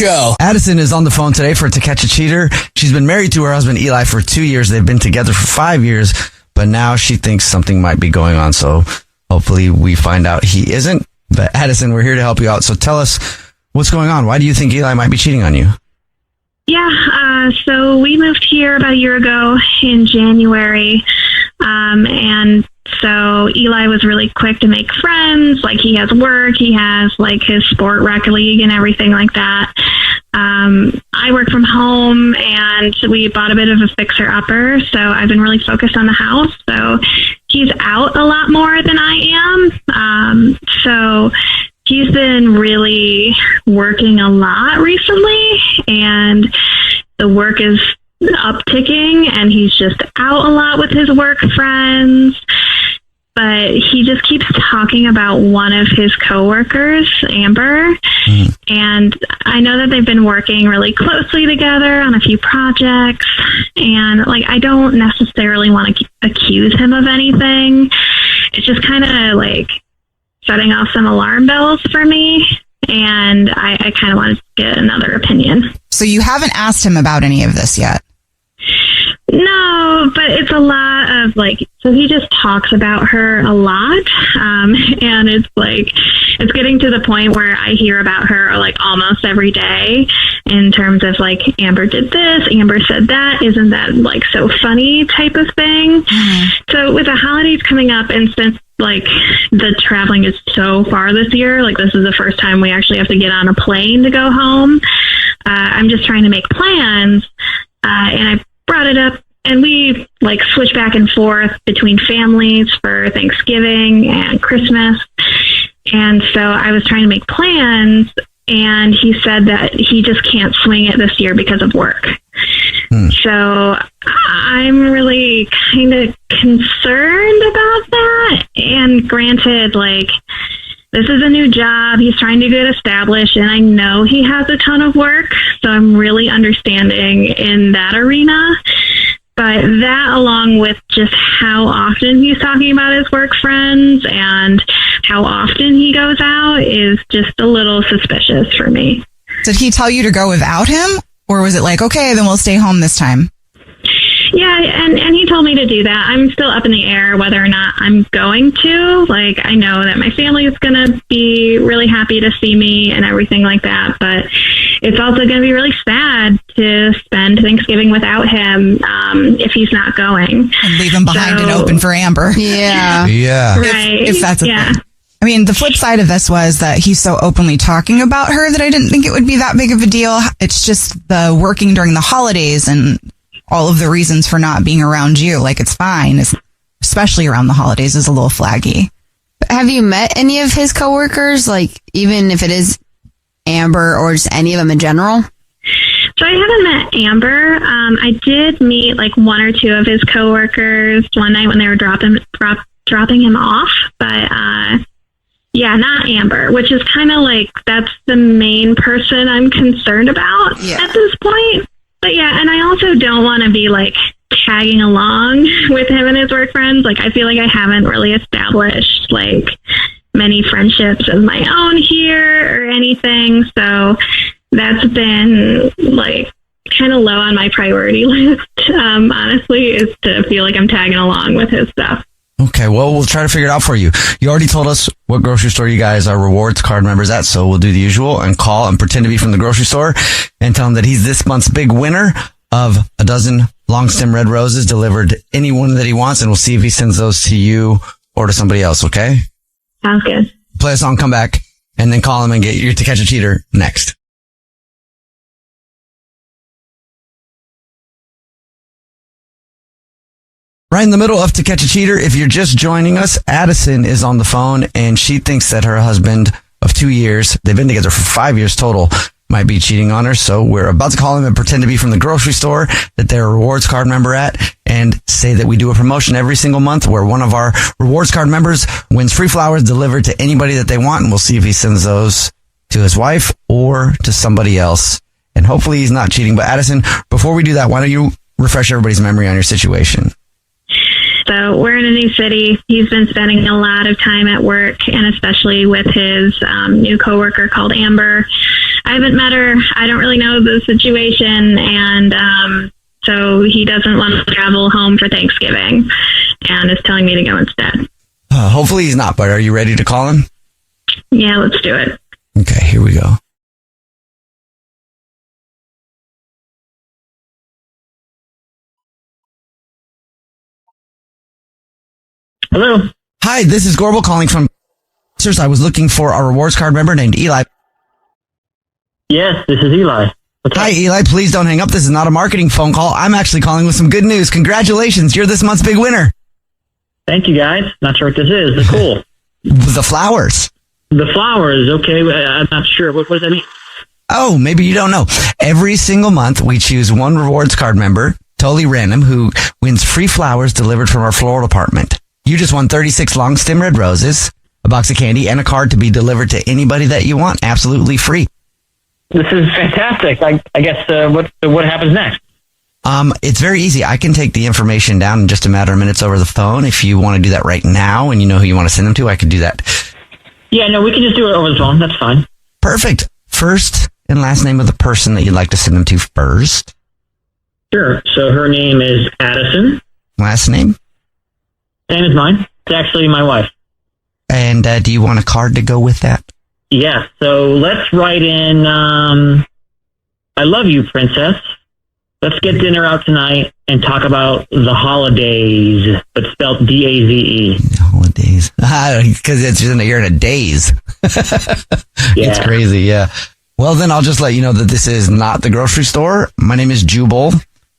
Go. Addison is on the phone today for To Catch a Cheater. She's been married to her husband Eli for 2 years. They've been together for 5 years, but now she thinks something might be going on. So hopefully we find out he isn't. But Addison, we're here to help you out. So tell us what's going on. Why do you think Eli might be cheating on you? Yeah, so we moved here about a year ago in January, and so Eli was really quick to make friends. Like, he has work, he has like his sport rec league and everything like that. I work from home, and we bought a bit of a fixer-upper, so I've been really focused on the house. So he's out a lot more than I am. So he's been really working a lot recently, and the work is upticking, and he's just out a lot with his work friends. But he just keeps talking about one of his coworkers, Amber. And I know that they've been working really closely together on a few projects. And like, I don't necessarily want to accuse him of anything. It's just kind of like setting off some alarm bells for me. And I kind of wanted to get another opinion. So you haven't asked him about any of this yet? No, but it's a lot of like, so he just talks about her a lot. And it's like, it's getting to the point where I hear about her like almost every day in terms of like, Amber did this, Amber said that, isn't that like so funny type of thing. So with the holidays coming up, and since like the traveling is so far this year, like this is the first time we actually have to get on a plane to go home. I'm just trying to make plans. And I brought it up, and we like switch back and forth between families for Thanksgiving and Christmas. And so I was trying to make plans, and he said that he just can't swing it this year because of work. So I'm really kind of concerned about that. And granted, like, this is a new job. He's trying to get established, and I know he has a ton of work. So I'm really understanding in that arena. But that, along with just how often he's talking about his work friends and how often he goes out, is just a little suspicious for me. Did he tell you to go without him? Or was it like, okay, then we'll stay home this time? Yeah, and he told me to do that. I'm still up in the air whether or not I'm going to. Like, I know that my family is going to be really happy to see me and everything like that, but it's also going to be really sad to spend Thanksgiving without him if he's not going. And leave him behind and open for Amber. Yeah. Yeah. Right. If that's a yeah. thing. I mean, the flip side of this was that he's so openly talking about her that I didn't think it would be that big of a deal. It's just the working during the holidays and all of the reasons for not being around you. Like, it's fine, especially around the holidays, is a little flaggy. Have you met any of his coworkers? Like, even if it is Amber or just any of them in general? So I haven't met Amber. I did meet like one or two of his coworkers one night when they were dropping him off. But yeah, not Amber, which is kind of like, that's the main person I'm concerned about at this point. But yeah, and I also don't want to be like tagging along with him and his work friends. Like, I feel like I haven't really established like many friendships of my own here or anything. So that's been like kind of low on my priority list, honestly, is to feel like I'm tagging along with his stuff. Okay, well, we'll try to figure it out for you. You already told us what grocery store you guys are rewards card members at, so we'll do the usual and call and pretend to be from the grocery store and tell him that he's this month's big winner of a dozen long stem red roses delivered to anyone that he wants, and we'll see if he sends those to you or to somebody else, okay? Sounds good. Play a song, come back, and then call him and get you To Catch a Cheater next. Right in the middle of To Catch a Cheater, if you're just joining us, Addison is on the phone, and she thinks that her husband of 2 years, they've been together for 5 years total, might be cheating on her. So we're about to call him and pretend to be from the grocery store that they're a rewards card member at, and say that we do a promotion every single month where one of our rewards card members wins free flowers delivered to anybody that they want, and we'll see if he sends those to his wife or to somebody else. And hopefully he's not cheating. But Addison, before we do that, why don't you refresh everybody's memory on your situation? So we're in a new city. He's been spending a lot of time at work, and especially with his new coworker called Amber. I haven't met her. I don't really know the situation, and so he doesn't want to travel home for Thanksgiving and is telling me to go instead. Hopefully he's not, but are you ready to call him? Yeah, let's do it. Okay, here we go. Hello. Hi, this is Gorbel calling from... I was looking for a rewards card member named Eli. Yes, this is Eli. What's up? Hi, Eli. Please don't hang up. This is not a marketing phone call. I'm actually calling with some good news. Congratulations. You're this month's big winner. Thank you, guys. Not sure what this is. It's cool. The flowers. The flowers. Okay, I'm not sure. What does that mean? Oh, maybe you don't know. Every single month, we choose one rewards card member, totally random, who wins free flowers delivered from our floral department. You just won 36 long stem red roses, a box of candy, and a card to be delivered to anybody that you want, absolutely free. This is fantastic. I guess what happens next? It's very easy. I can take the information down in just a matter of minutes over the phone. If you want to do that right now and you know who you want to send them to, I could do that. Yeah, no, we can just do it over the phone. That's fine. Perfect. First and last name of the person that you'd like to send them to first. Sure. So her name is Addison. Last name? Same as mine. It's actually my wife. And do you want a card to go with that? Yeah, so let's write in, I love you, princess. Let's get dinner out tonight and talk about the holidays, but spelled D-A-Z-E. Holidays. Because you're in a daze. Yeah. It's crazy, yeah. Well, then I'll just let you know that this is not the grocery store. My name is Jubal.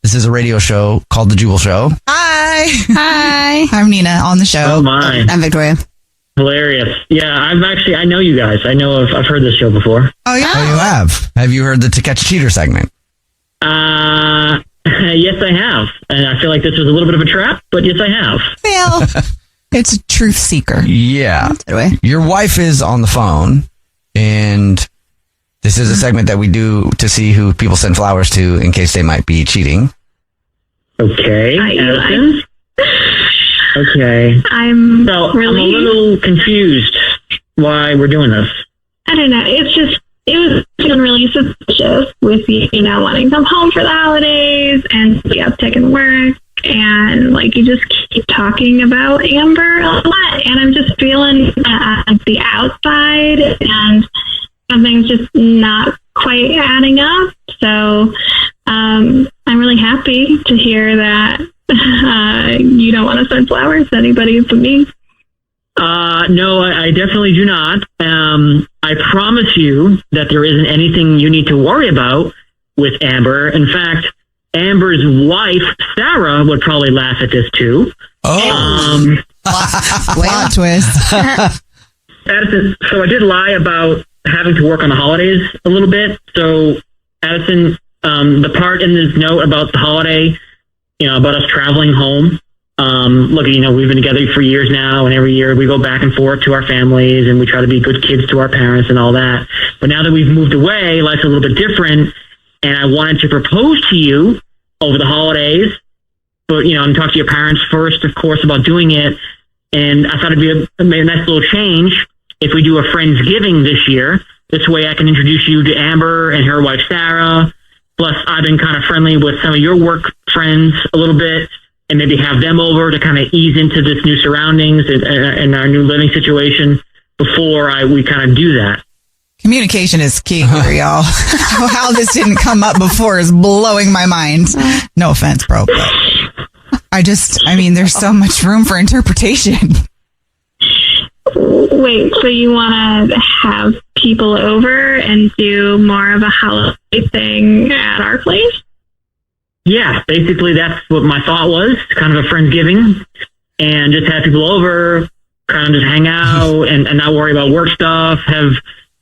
This is a radio show called The Jubal Show. Hi. Hi. I'm Nina on the show. Oh, my. I'm Victoria. Hilarious. Yeah, I know you guys. I've heard this show before. Oh, yeah? Oh, you have? Have you heard the To Catch a Cheater segment? Yes, I have. And I feel like this was a little bit of a trap, but yes, I have. Well, it's a truth seeker. Yeah. Anyway. Your wife is on the phone, and this is a segment that we do to see who people send flowers to in case they might be cheating. Okay. Hi, Eli. Addison? Okay. I'm So I'm a really... little confused why we're doing this. I don't know. It was feeling really suspicious with you know, wanting to come home for the holidays and be uptick in work. And like, you just keep talking about Amber a lot. And I'm just feeling the outside and something's just not quite adding up. So, I'm really happy to hear that, you don't want to send flowers to anybody but me. No, I definitely do not. I promise you that there isn't anything you need to worry about with Amber. In fact, Amber's wife, Sarah, would probably laugh at this too. Oh. Plot twist. Addison, so I did lie about having to work on the holidays a little bit. So, Addison, the part in this note about the holiday, you know, about us traveling home, look, you know, we've been together for years now, and every year we go back and forth to our families, and we try to be good kids to our parents and all that. But now that we've moved away, life's a little bit different, and I wanted to propose to you over the holidays, but, you know, and talk to your parents first, of course, about doing it. And I thought it'd be a nice little change if we do a Friendsgiving this year. This way I can introduce you to Amber and her wife, Sarah. Plus, I've been kind of friendly with some of your work friends a little bit, and maybe have them over to kind of ease into this new surroundings and our new living situation before we kind of do that. Communication is key here, y'all. How this didn't come up before is blowing my mind. No offense, bro. But I mean, there's so much room for interpretation. Wait, so you want to have people over and do more of a holiday thing at our place? Yeah, basically that's what my thought was, kind of a Friendsgiving, and just have people over, kind of just hang out and not worry about work stuff, have,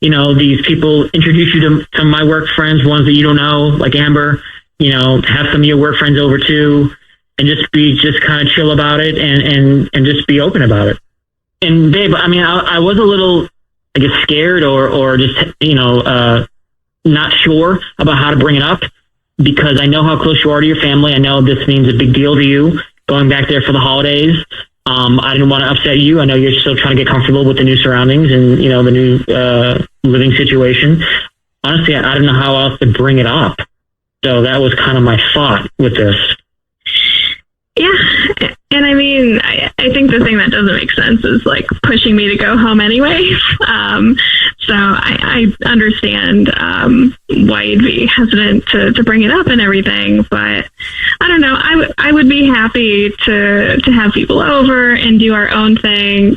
you know, these people introduce you to some of my work friends, ones that you don't know, like Amber, you know, have some of your work friends over too, and just kind of chill about it and just be open about it. And babe, I mean, I was a little, I guess, scared or just, you know, not sure about how to bring it up, because I know how close you are to your family. I know this means a big deal to you. going back there for the holidays. I didn't want to upset you. I know you're still trying to get comfortable with the new surroundings and, you know, the new living situation. Honestly, I didn't know how else to bring it up. So that was kind of my thought with this. Yeah, and I mean, I think the thing that doesn't make sense is like pushing me to go home anyways. So I understand why you'd be hesitant to bring it up and everything, but I don't know. I would be happy to have people over and do our own thing.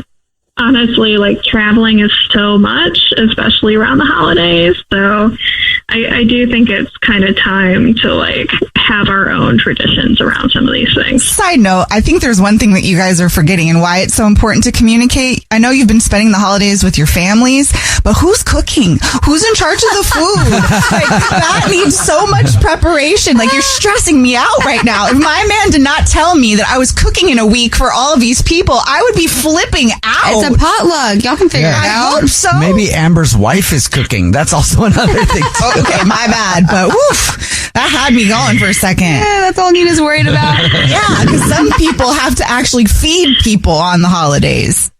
Honestly, like traveling is so much, especially around the holidays. So I do think it's kind of time to like have our own traditions around some of these things. Side note, I think there's one thing that you guys are forgetting and why it's so important to communicate. I know you've been spending the holidays with your families, but who's cooking? Who's in charge of the food? Like, that needs so much preparation. Like, you're stressing me out right now. If my man did not tell me that I was cooking in a week for all of these people, I would be flipping out. It's a potluck. Y'all can figure it I out. hope so. Maybe Amber's wife is cooking. That's also another thing. Okay, my bad, but woof, that had me going for a second. Yeah, that's all Nina's worried about. Yeah, because some people have to actually feed people on the holidays.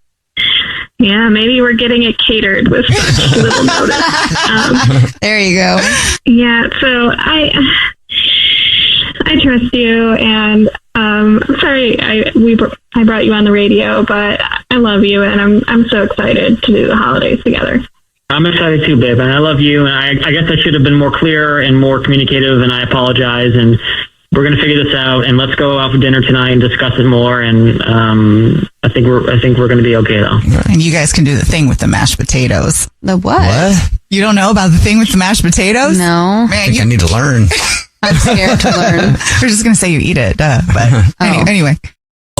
Yeah, maybe we're getting it catered with such little notice. There you go. Yeah, so I trust you, and I'm sorry I brought you on the radio, but I love you, and I'm so excited to do the holidays together. I'm excited too, babe, and I love you, and I guess I should have been more clear and more communicative, and I apologize, and we're going to figure this out, and let's go out for dinner tonight and discuss it more, and I think we're going to be okay, though. And you guys can do the thing with the mashed potatoes. The what? What? You don't know about the thing with the mashed potatoes? No. I Man, think I need to learn. I'm scared to learn. we're just going to say you eat it, but anyway.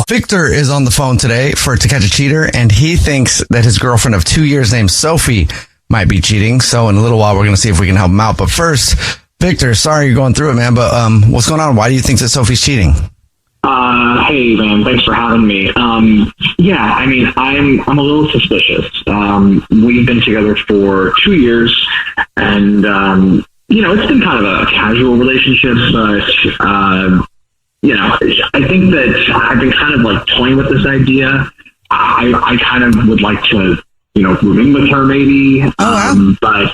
Victor is on the phone today for To Catch a Cheater, and he thinks that his girlfriend of 2 years named Sophie might be cheating. So in a little while, we're going to see if we can help him out. But first, Victor, sorry you're going through it, man, but what's going on? Why do you think that Sophie's cheating? Hey, man, thanks for having me. Yeah, I mean, I'm a little suspicious. We've been together for 2 years, and, you know, it's been kind of a casual relationship, but, you know, I think that I've been kind of like toying with this idea. I kind of would like to, you know, move in with her maybe. Wow. But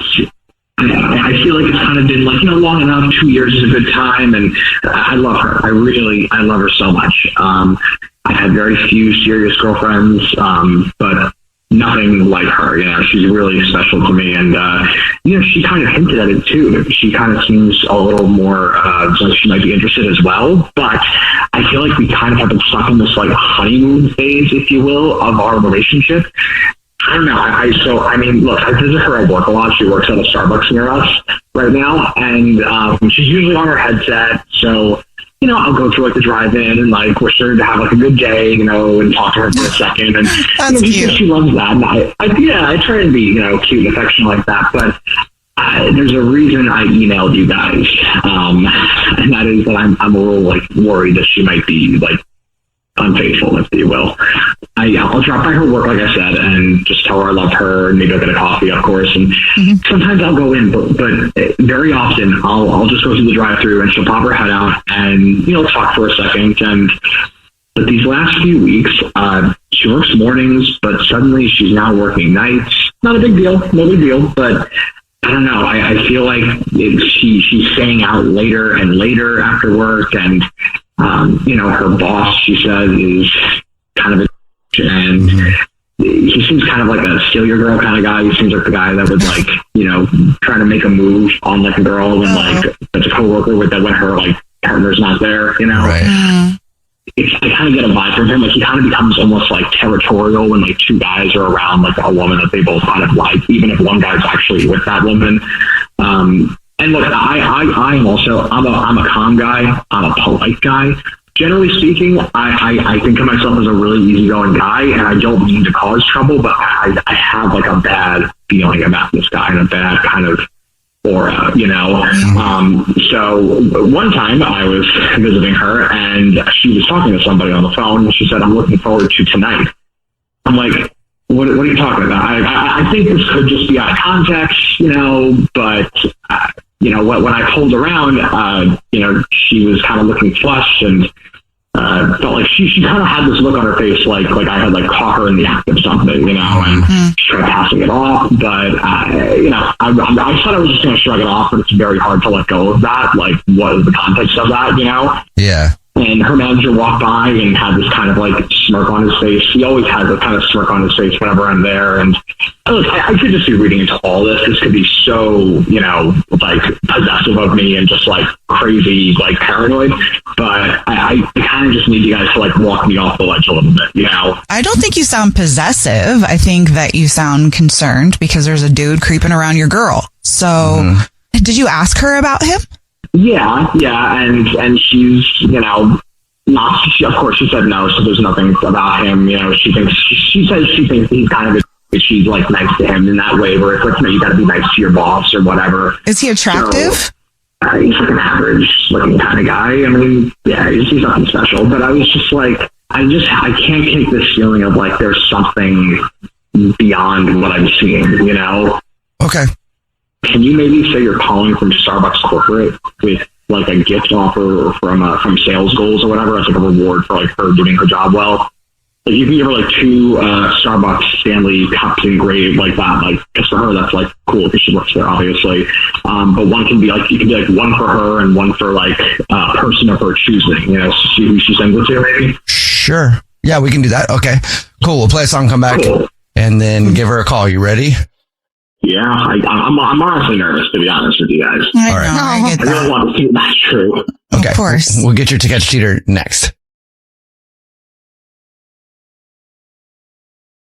I feel like it's kind of been like, you know, long enough. 2 years is a good time. And I love her. I love her so much. I had very few serious girlfriends, but nothing like her. You know, she's really special to me. And, you know, she kind of hinted at it too. She kind of seems a little more, like she might be interested as well. But I feel like we kind of have been stuck in this like honeymoon phase, if you will, of our relationship. I don't know. I mean, look, I visit her at work a lot. She works at a Starbucks near us right now. And, she's usually on her headset. So, you know, I'll go through like the drive-in and like we're starting to have like a good day, you know, and talk to her for a second. And That's cute. She loves that. And I try and be, you know, cute and affectionate like that. But there's a reason I emailed you guys, and that is that I'm a little like worried that she might be like unfaithful, if you will. I'll drop by her work, like I said, and just tell her I love her, and maybe I'll get a coffee, of course. And sometimes I'll go in, but very often I'll just go through the drive-thru, and she'll pop her head out and, you know, talk for a second. But these last few weeks, she works mornings, but suddenly she's now working nights. Not a big deal, no big deal, but I don't know. I feel like she's staying out later and later after work, and you know, her boss, she says, is kind of a and he seems kind of like a steal your girl kind of guy. He seems like the guy that would like, you know, trying to make a move on like a girl when like that's a coworker with that when her like partner's not there, you know. Right. I kind of get a vibe from him. Like he kind of becomes almost like territorial when like two guys are around like a woman that they both kind of like, even if one guy's actually with that woman. And look, I'm also I'm a calm guy. I'm a polite guy. Generally speaking, I think of myself as a really easygoing guy, and I don't mean to cause trouble, but I have like a bad feeling about this guy and a bad kind of aura, you know. So one time I was visiting her, and she was talking to somebody on the phone, and she said, "I'm looking forward to tonight." I'm like, what are you talking about? I think this could just be out of context, you know, but you know, when I pulled around, you know, she was kind of looking flushed, and felt like she kind of had this look on her face, like I had like caught her in the act of something, you know, and she tried passing it off. But you know, I thought I was just going to shrug it off, but it's very hard to let go of that. Like, what is the context of that, you know? Yeah. And her manager walked by and had this kind of like smirk on his face. He always has a kind of smirk on his face whenever I'm there. And look, I could just be reading into all this. This could be so, you know, like possessive of me and just like crazy, like paranoid. But I kind of just need you guys to like walk me off the ledge a little bit, you know? I don't think you sound possessive. I think that you sound concerned because there's a dude creeping around your girl. So did you ask her about him? Yeah, and she's, you know, of course she said no, so there's nothing about him, you know. She says she thinks he's kind of she's like nice to him in that way where it's like, you know, you gotta be nice to your boss or whatever. Is he attractive? So, he's like an average looking kind of guy. I mean, yeah, he's nothing special, but I was just like, I can't take this feeling of like there's something beyond what I'm seeing, you know? Okay. Can you maybe say you're calling from Starbucks corporate with like a gift offer from sales goals or whatever as like a reward for like her doing her job well? Like you can give her like 2 Starbucks Stanley cups engraved like that. Like just for her, that's like cool because she works there, obviously. But one can be like, you can be like one for her and one for like a person of her choosing. You know, see who she sends it to, maybe. Sure. Yeah, we can do that. Okay. Cool. We'll play a song, come back, and then give her a call. You ready? Yeah, I'm honestly nervous, to be honest with you guys. I All right. know, I get I really that. want to see if that's true. Okay. Of course. We'll get your To Catch a Cheater next.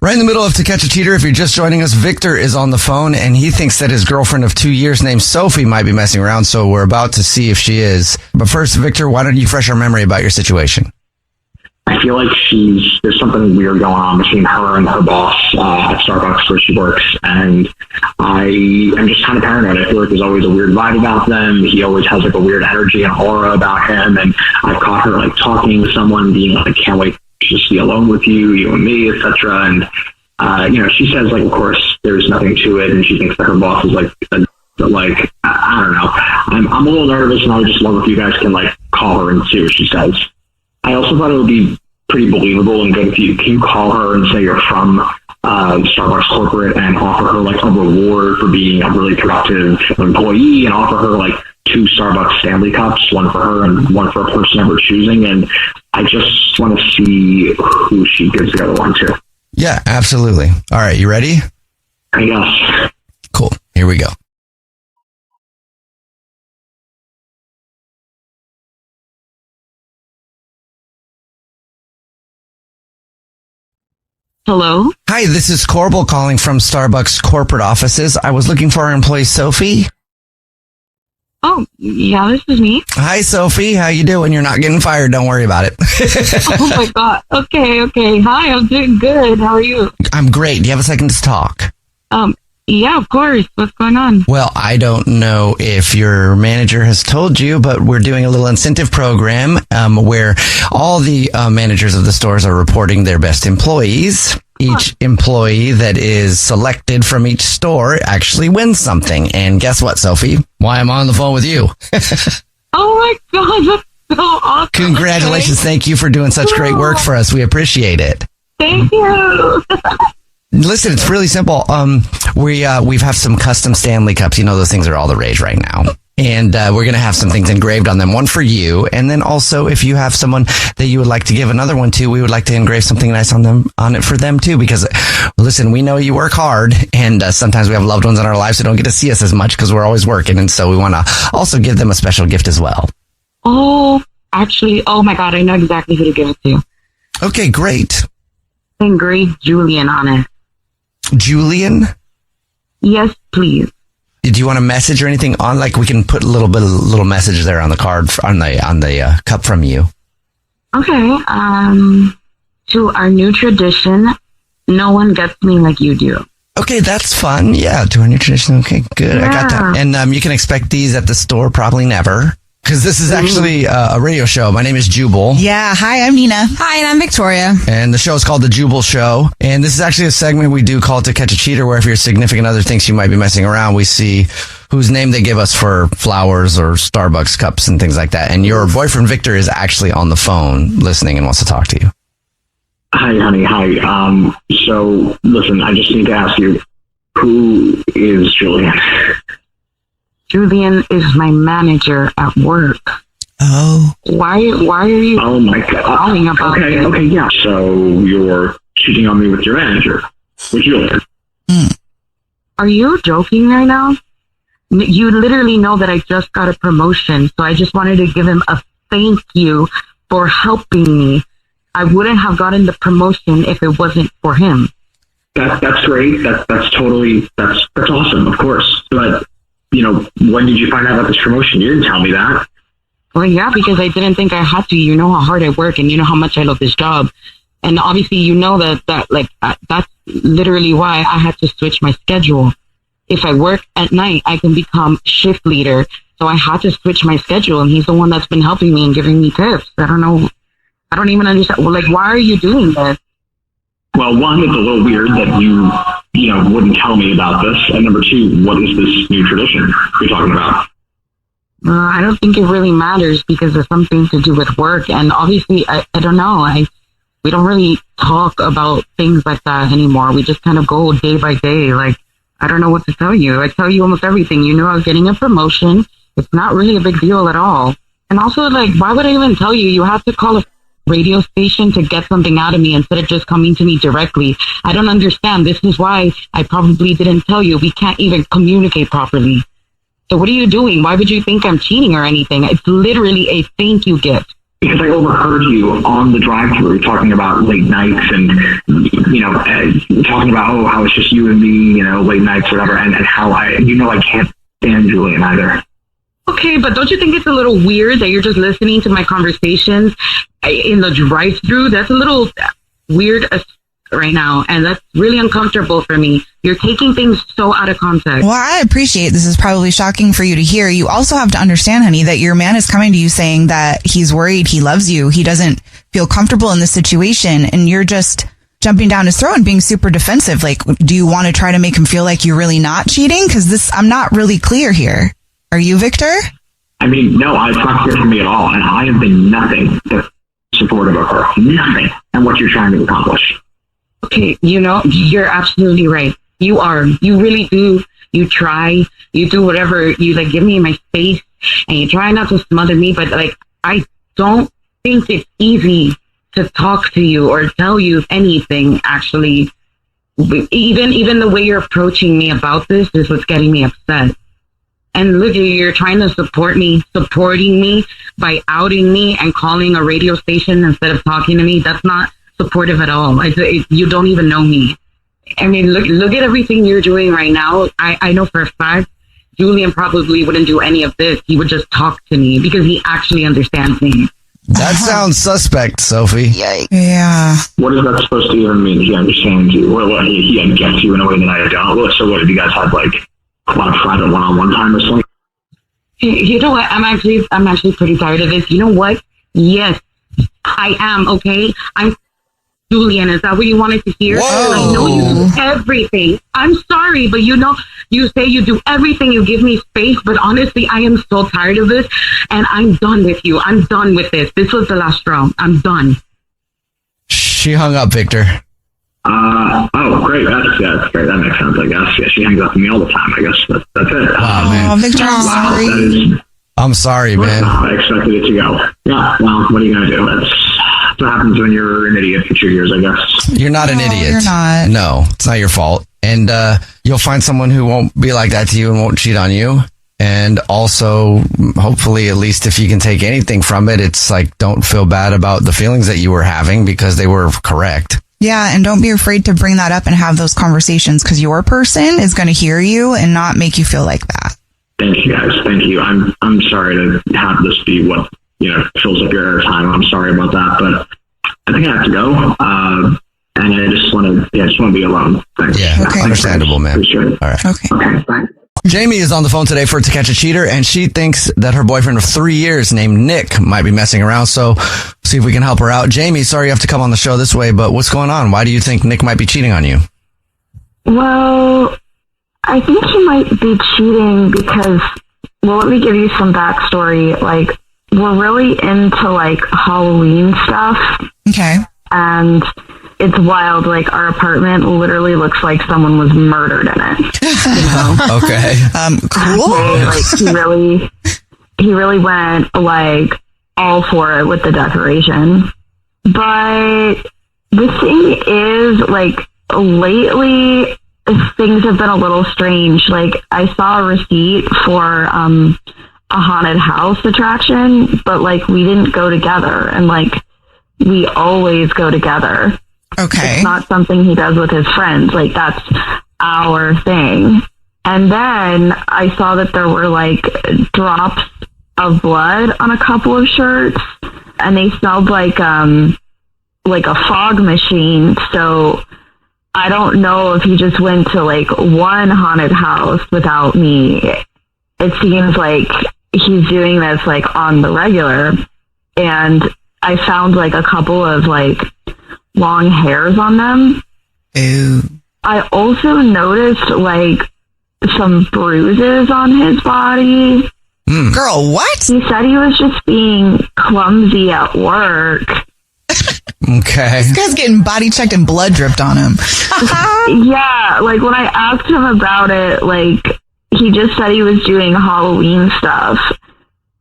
Right in the middle of To Catch a Cheater, if you're just joining us, Victor is on the phone and he thinks that his girlfriend of 2 years named Sophie might be messing around, so we're about to see if she is. But first, Victor, why don't you refresh our memory about your situation? I feel like there's something weird going on between her and her boss at Starbucks where she works, and I am just kind of paranoid. I feel like there's always a weird vibe about them. He always has like a weird energy and aura about him, and I've caught her like talking with someone, being like, "Can't wait to just be alone with you, you and me," etc. And you know, she says like, of course, there's nothing to it, and she thinks that her boss is like, like I don't know. I'm a little nervous, and I would just love if you guys can like call her and see what she says. I also thought it would be pretty believable and good if you can call her and say you're from Starbucks corporate and offer her like a reward for being a really productive employee, and offer her like 2 Starbucks Stanley cups, one for her and one for a person of her choosing. And I just want to see who she gives the other one to. Yeah, absolutely. All right, you ready? I guess. Cool. Here we go. Hello? Hi, this is Corbel calling from Starbucks corporate offices. I was looking for our employee, Sophie. Oh, yeah, this is me. Hi, Sophie. How you doing? You're not getting fired. Don't worry about it. Oh my God. Okay. Hi, I'm doing good. How are you? I'm great. Do you have a second to talk? Yeah, of course. What's going on? Well, I don't know if your manager has told you, but we're doing a little incentive program where all the managers of the stores are reporting their best employees. Each employee that is selected from each store actually wins something. And guess what, Sophie? Why I'm on the phone with you. Oh my God, that's so awesome. Congratulations. Okay. Thank you for doing such great work for us. We appreciate it. Thank you. Listen, it's really simple. We have some custom Stanley cups. You know, those things are all the rage right now. And we're going to have some things engraved on them, one for you. And then also, if you have someone that you would like to give another one to, we would like to engrave something nice on it for them too. Because listen, we know you work hard, and sometimes we have loved ones in our lives who don't get to see us as much because we're always working. And so we want to also give them a special gift as well. Oh, actually, oh my God, I know exactly who to give it to. Okay, great. Engrave Julian on it. Julian? Yes, please. Do you want a message or anything on? Like we can put a little message there on the card on the cup from you. Okay. To our new tradition, no one gets me like you do. Okay, that's fun. Yeah, to our new tradition. Okay, good. Yeah. I got that. And you can expect these at the store. Probably never. Because this is actually a radio show. My name is Jubal. Yeah. Hi, I'm Nina. Hi, and I'm Victoria. And the show is called The Jubal Show. And this is actually a segment we do called To Catch a Cheater, where if your significant other thinks you might be messing around, we see whose name they give us for flowers or Starbucks cups and things like that. And your boyfriend, Victor, is actually on the phone listening and wants to talk to you. Hi, honey. Hi. So, listen, I just need to ask you, who is Julian? Julian is my manager at work. Oh. Why are you Oh, my God. calling about Okay, this? okay, yeah. So, you're cheating on me with your manager, with Julian. Are you joking right now? You literally know that I just got a promotion, so I just wanted to give him a thank you for helping me. I wouldn't have gotten the promotion if it wasn't for him. That's great. That's totally, that's awesome, of course. But, when did you find out about this promotion? You didn't tell me that. Well, yeah, because I didn't think I had to. You know how hard I work, and you know how much I love this job. And obviously, you know that's literally why I had to switch my schedule. If I work at night, I can become shift leader. So I had to switch my schedule, and he's the one that's been helping me and giving me tips. I don't know. I don't even understand. Well, why are you doing this? Well, one, it's a little weird that you wouldn't tell me about this. And number two, what is this new tradition you're talking about? I don't think it really matters because it's something to do with work. And obviously, I don't know. We don't really talk about things like that anymore. We just kind of go day by day. I don't know what to tell you. I tell you almost everything. You know, I was getting a promotion. It's not really a big deal at all. And also, why would I even tell you? You have to call a radio station to get something out of me instead of just coming to me directly. I don't understand. This is why I probably didn't tell you. We can't even communicate properly. So what are you doing? Why would you think I'm cheating or anything? It's literally a thank you gift. Because I overheard you on the drive-thru talking about late nights and, talking about, how it's just you and me, late nights, whatever, and how I can't stand Julian either. Okay, but don't you think it's a little weird that you're just listening to my conversations in the drive-thru? That's a little weird right now, and that's really uncomfortable for me. You're taking things so out of context. Well, I appreciate this is probably shocking for you to hear. You also have to understand, honey, that your man is coming to you saying that he's worried, he loves you, he doesn't feel comfortable in this situation, and you're just jumping down his throat and being super defensive. Do you want to try to make him feel like you're really not cheating? Because I'm not really clear here. Are you, Victor? I mean, no, it's not clear for me at all, and I have been nothing but supportive of her. Nothing. And what you're trying to accomplish. Okay, you're absolutely right. You are. You really do. You try. You do whatever. You give me my space, and you try not to smother me. But I don't think it's easy to talk to you or tell you anything. Actually, even the way you're approaching me about this is what's getting me upset. And look, you're trying to supporting me by outing me and calling a radio station instead of talking to me. That's not supportive at all. You don't even know me. I mean, look at everything you're doing right now. I know for a fact Julian probably wouldn't do any of this. He would just talk to me because he actually understands me. That sounds suspect, Sophie. Yikes. Yeah. What is that supposed to even mean? He understands you. What he gets you in a way that I don't. So what, have you guys had a lot of private one-on-one time or something? You know what? I'm actually pretty tired of this. You know what? Yes, I am. Okay, I'm Julian. Is that what you wanted to hear? Whoa. I know you do everything. I'm sorry, but you say you do everything. You give me space, but honestly, I am so tired of this, and I'm done with you. I'm done with this. This was the last straw. I'm done. She hung up, Victor. Oh, great. That's great. That makes sense, I guess. Yeah, she hangs up with me all the time, I guess. That's it. Wow, man. Oh, Victor, I'm Wow, sorry. that is... I'm sorry, man. I expected it to go. Yeah, well, what are you going to do? That's what happens when you're an idiot for 2 years, I guess. You're not an No, idiot. you're not. No, it's not your fault. And you'll find someone who won't be like that to you and won't cheat on you. And also, hopefully, at least if you can take anything from it, it's don't feel bad about the feelings that you were having because they were correct. Yeah, and don't be afraid to bring that up and have those conversations because your person is going to hear you and not make you feel like that. Thank you, guys. Thank you. I'm sorry to have this be what fills up your airtime. I'm sorry about that, but I think I have to go. And I just want to be alone. Thanks. Yeah, Okay. understandable, man. Appreciate it. All right. Okay. Okay, bye. Jamie is on the phone today for To Catch a Cheater, and she thinks that her boyfriend of 3 years named Nick might be messing around. So see if we can help her out. Jamie, sorry you have to come on the show this way, but what's going on? Why do you think Nick might be cheating on you? Well, I think he might be cheating because, well, let me give you some backstory. Like, we're really into, like, Halloween stuff. Okay. And it's wild. Like, our apartment literally looks like someone was murdered in it. You know? Okay. Cool. Like, he really went, like, all for it with the decoration. But the thing is, like, lately, things have been a little strange. Like, I saw a receipt for a haunted house attraction, but, like, we didn't go together. And, like, we always go together. Okay. It's not something he does with his friends. Like, that's our thing. And then I saw that there were, like, drops of blood on a couple of shirts, and they smelled like a fog machine. So I don't know if he just went to, like, one haunted house without me. It seems like he's doing this, like, on the regular. And I found, like, a couple of, like, long hairs on them. Ew. I also noticed, like, some bruises on his body. Girl, what? He said he was just being clumsy at work. Okay. This guy's getting body checked and blood dripped on him. Yeah, like, when I asked him about it, like, he just said he was doing Halloween stuff.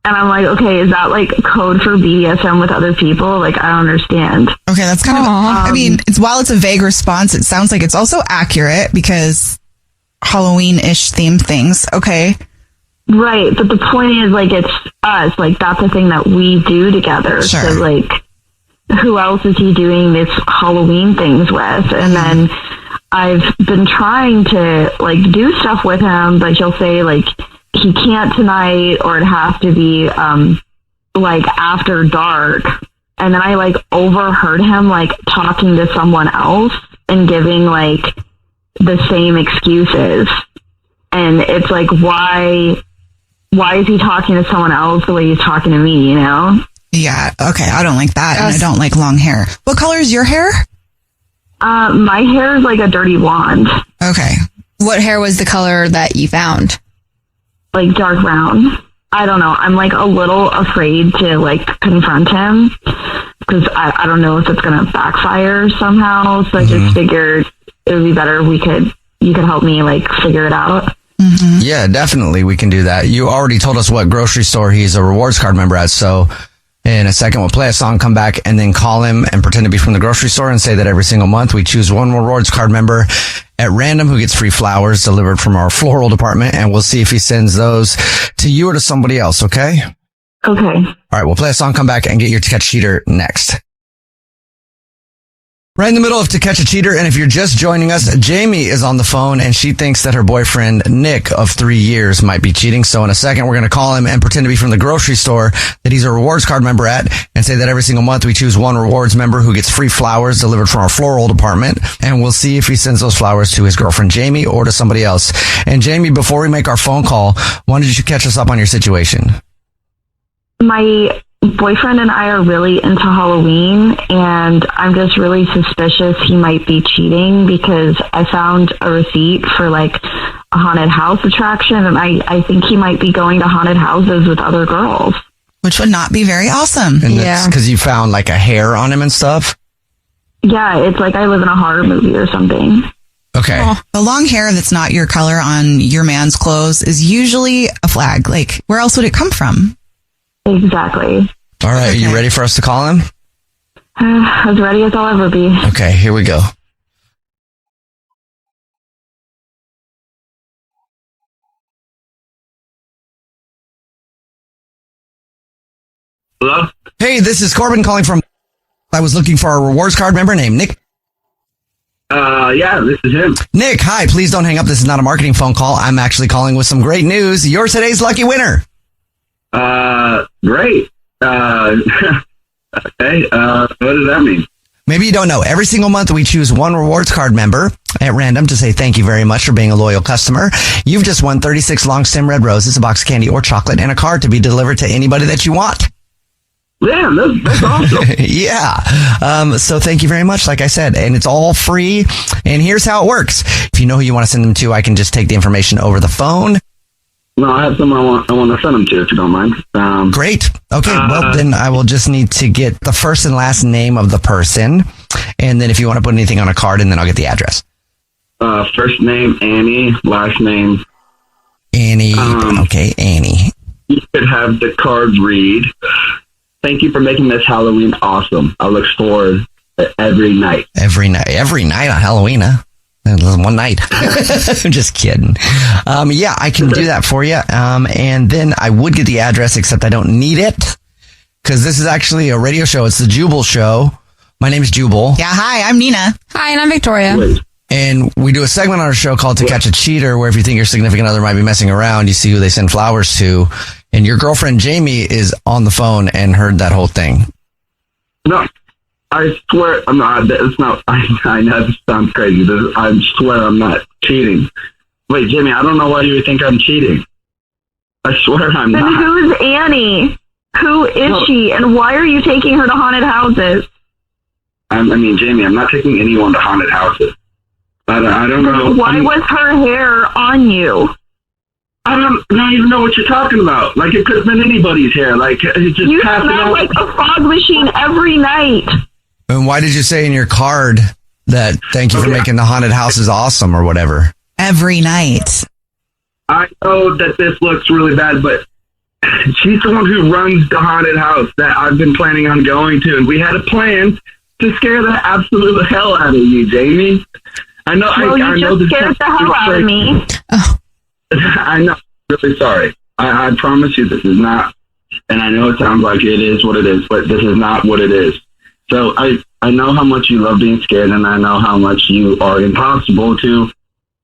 And I'm like, okay, is that, like, code for BDSM with other people? Like, I don't understand. Okay, that's kind of, I mean, while it's a vague response, it sounds like it's also accurate because Halloween-ish themed things. Okay. Right, but the point is, like, it's us. Like, that's the thing that we do together. Sure. So, like, who else is he doing this Halloween things with? And then I've been trying to, like, do stuff with him, but he'll say, like, he can't tonight, or it has to be, like, after dark. And then I, like, overheard him, like, talking to someone else and giving, like, the same excuses. And it's like, why is he talking to someone else the way he's talking to me, you know? Yeah, okay, I don't like that, and I don't like long hair. What color is your hair? My hair is like a dirty blonde. Okay. What hair was the color that you found? Like dark brown. I don't know. I'm, like, a little afraid to, like, confront him because I don't know if it's going to backfire somehow. So I just figured it would be better if you could help me, like, figure it out. Yeah, definitely. We can do that. You already told us what grocery store he's a rewards card member at. So in a second, we'll play a song, come back, and then call him and pretend to be from the grocery store and say that every single month we choose one rewards card member at random who gets free flowers delivered from our floral department. And we'll see if he sends those to you or to somebody else. Okay. Okay. All right. We'll play a song, come back, and get your To Catch a Cheater next. Right in the middle of To Catch a Cheater, and if you're just joining us, Jamie is on the phone, and she thinks that her boyfriend, Nick, of 3 years, might be cheating. So in a second, we're going to call him and pretend to be from the grocery store that he's a rewards card member at, and say that every single month we choose one rewards member who gets free flowers delivered from our floral department, and we'll see if he sends those flowers to his girlfriend, Jamie, or to somebody else. And Jamie, before we make our phone call, why don't you catch us up on your situation? My boyfriend and I are really into Halloween, and I'm just really suspicious he might be cheating because I found a receipt for, like, a haunted house attraction, and I think he might be going to haunted houses with other girls. Which would not be very awesome. And that's because you found, like, a hair on him and stuff? Yeah, it's like I live in a horror movie or something. Okay. The long hair that's not your color on your man's clothes is usually a flag. Like, where else would it come from? Exactly. All right. Are you ready for us to call him? As ready as I'll ever be. Okay, here we go. Hello? Hey, this is Corbin calling from... I was looking for a rewards card member named Nick. Yeah, this is him. Nick, hi. Please don't hang up. This is not a marketing phone call. I'm actually calling with some great news. You're today's lucky winner. Great. Okay, what does that mean? Maybe you don't know. Every single month we choose one rewards card member at random to say thank you very much for being a loyal customer. You've just won 36 long stem red roses, a box of candy or chocolate, and a card to be delivered to anybody that you want. Yeah, that's awesome. Yeah. So thank you very much, like I said, and it's all free. And here's how it works. If you know who you want to send them to, I can just take the information over the phone. No, I have someone I want to send them to, if you don't mind. Great. Okay, well, then I will just need to get the first and last name of the person. And then if you want to put anything on a card, and then I'll get the address. First name, Annie. Last name, Annie. Okay, Annie. You could have the card read, "Thank you for making this Halloween awesome. I look forward to every night." Every night on Halloween, huh? One night. I'm just kidding. Yeah, I can do that for you. And then I would get the address, except I don't need it because this is actually a radio show. It's the Jubal Show. My name is Jubal. Yeah, hi, I'm Nina. Hi, and I'm Victoria. Wait. And we do a segment on our show called To Catch a Cheater, where if you think your significant other might be messing around, you see who they send flowers to. And your girlfriend, Jamie, is on the phone and heard that whole thing. No, I swear I'm not. It's not. I know this sounds crazy. I swear I'm not cheating. Wait, Jamie, I don't know why you would think I'm cheating. I swear I'm Then not. who's Annie? Who is she, and why are you taking her to haunted houses? I mean, Jamie, I'm not taking anyone to haunted houses. I don't know. Why was her hair on you? I don't even know what you're talking about. Like, it could have been anybody's hair. Like, it just You happened. smell like a fog machine every night. And why did you say in your card that thank you for making the haunted houses awesome or whatever? Every night. I know that this looks really bad, but she's the one who runs the haunted house that I've been planning on going to. And we had a plan to scare the absolute hell out of you, Jamie. I know. Well, I you know just this scared the hell out of me. I know. I'm really sorry. I promise you this is not, and I know it sounds like it is what it is, but this is not what it is. So I know how much you love being scared, and I know how much you are impossible to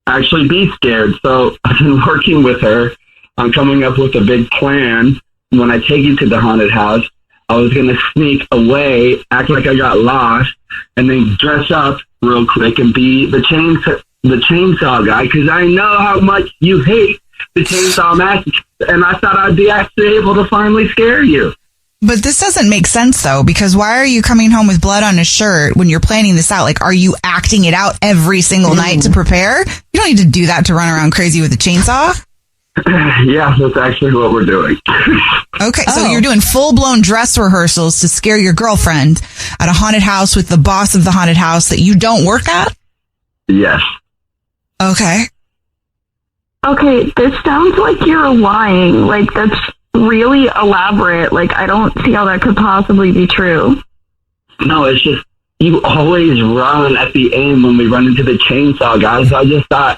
actually be scared. So I've been working with her on coming up with a big plan. When I take you to the haunted house, I was going to sneak away, act like I got lost, and then dress up real quick and be the chainsaw guy, because I know how much you hate the Chainsaw Massacre, and I thought I'd be actually able to finally scare you. But this doesn't make sense, though, because why are you coming home with blood on a shirt when you're planning this out? Like, are you acting it out every single night to prepare? You don't need to do that to run around crazy with a chainsaw. Yeah, that's actually what we're doing. Okay, so you're doing full-blown dress rehearsals to scare your girlfriend at a haunted house with the boss of the haunted house that you don't work at? Yes. Okay. Okay, this sounds like you're lying. Like, that's really elaborate. Like, I don't see how that could possibly be true. No, it's just you always run at the end when we run into the chainsaw guy. So I just thought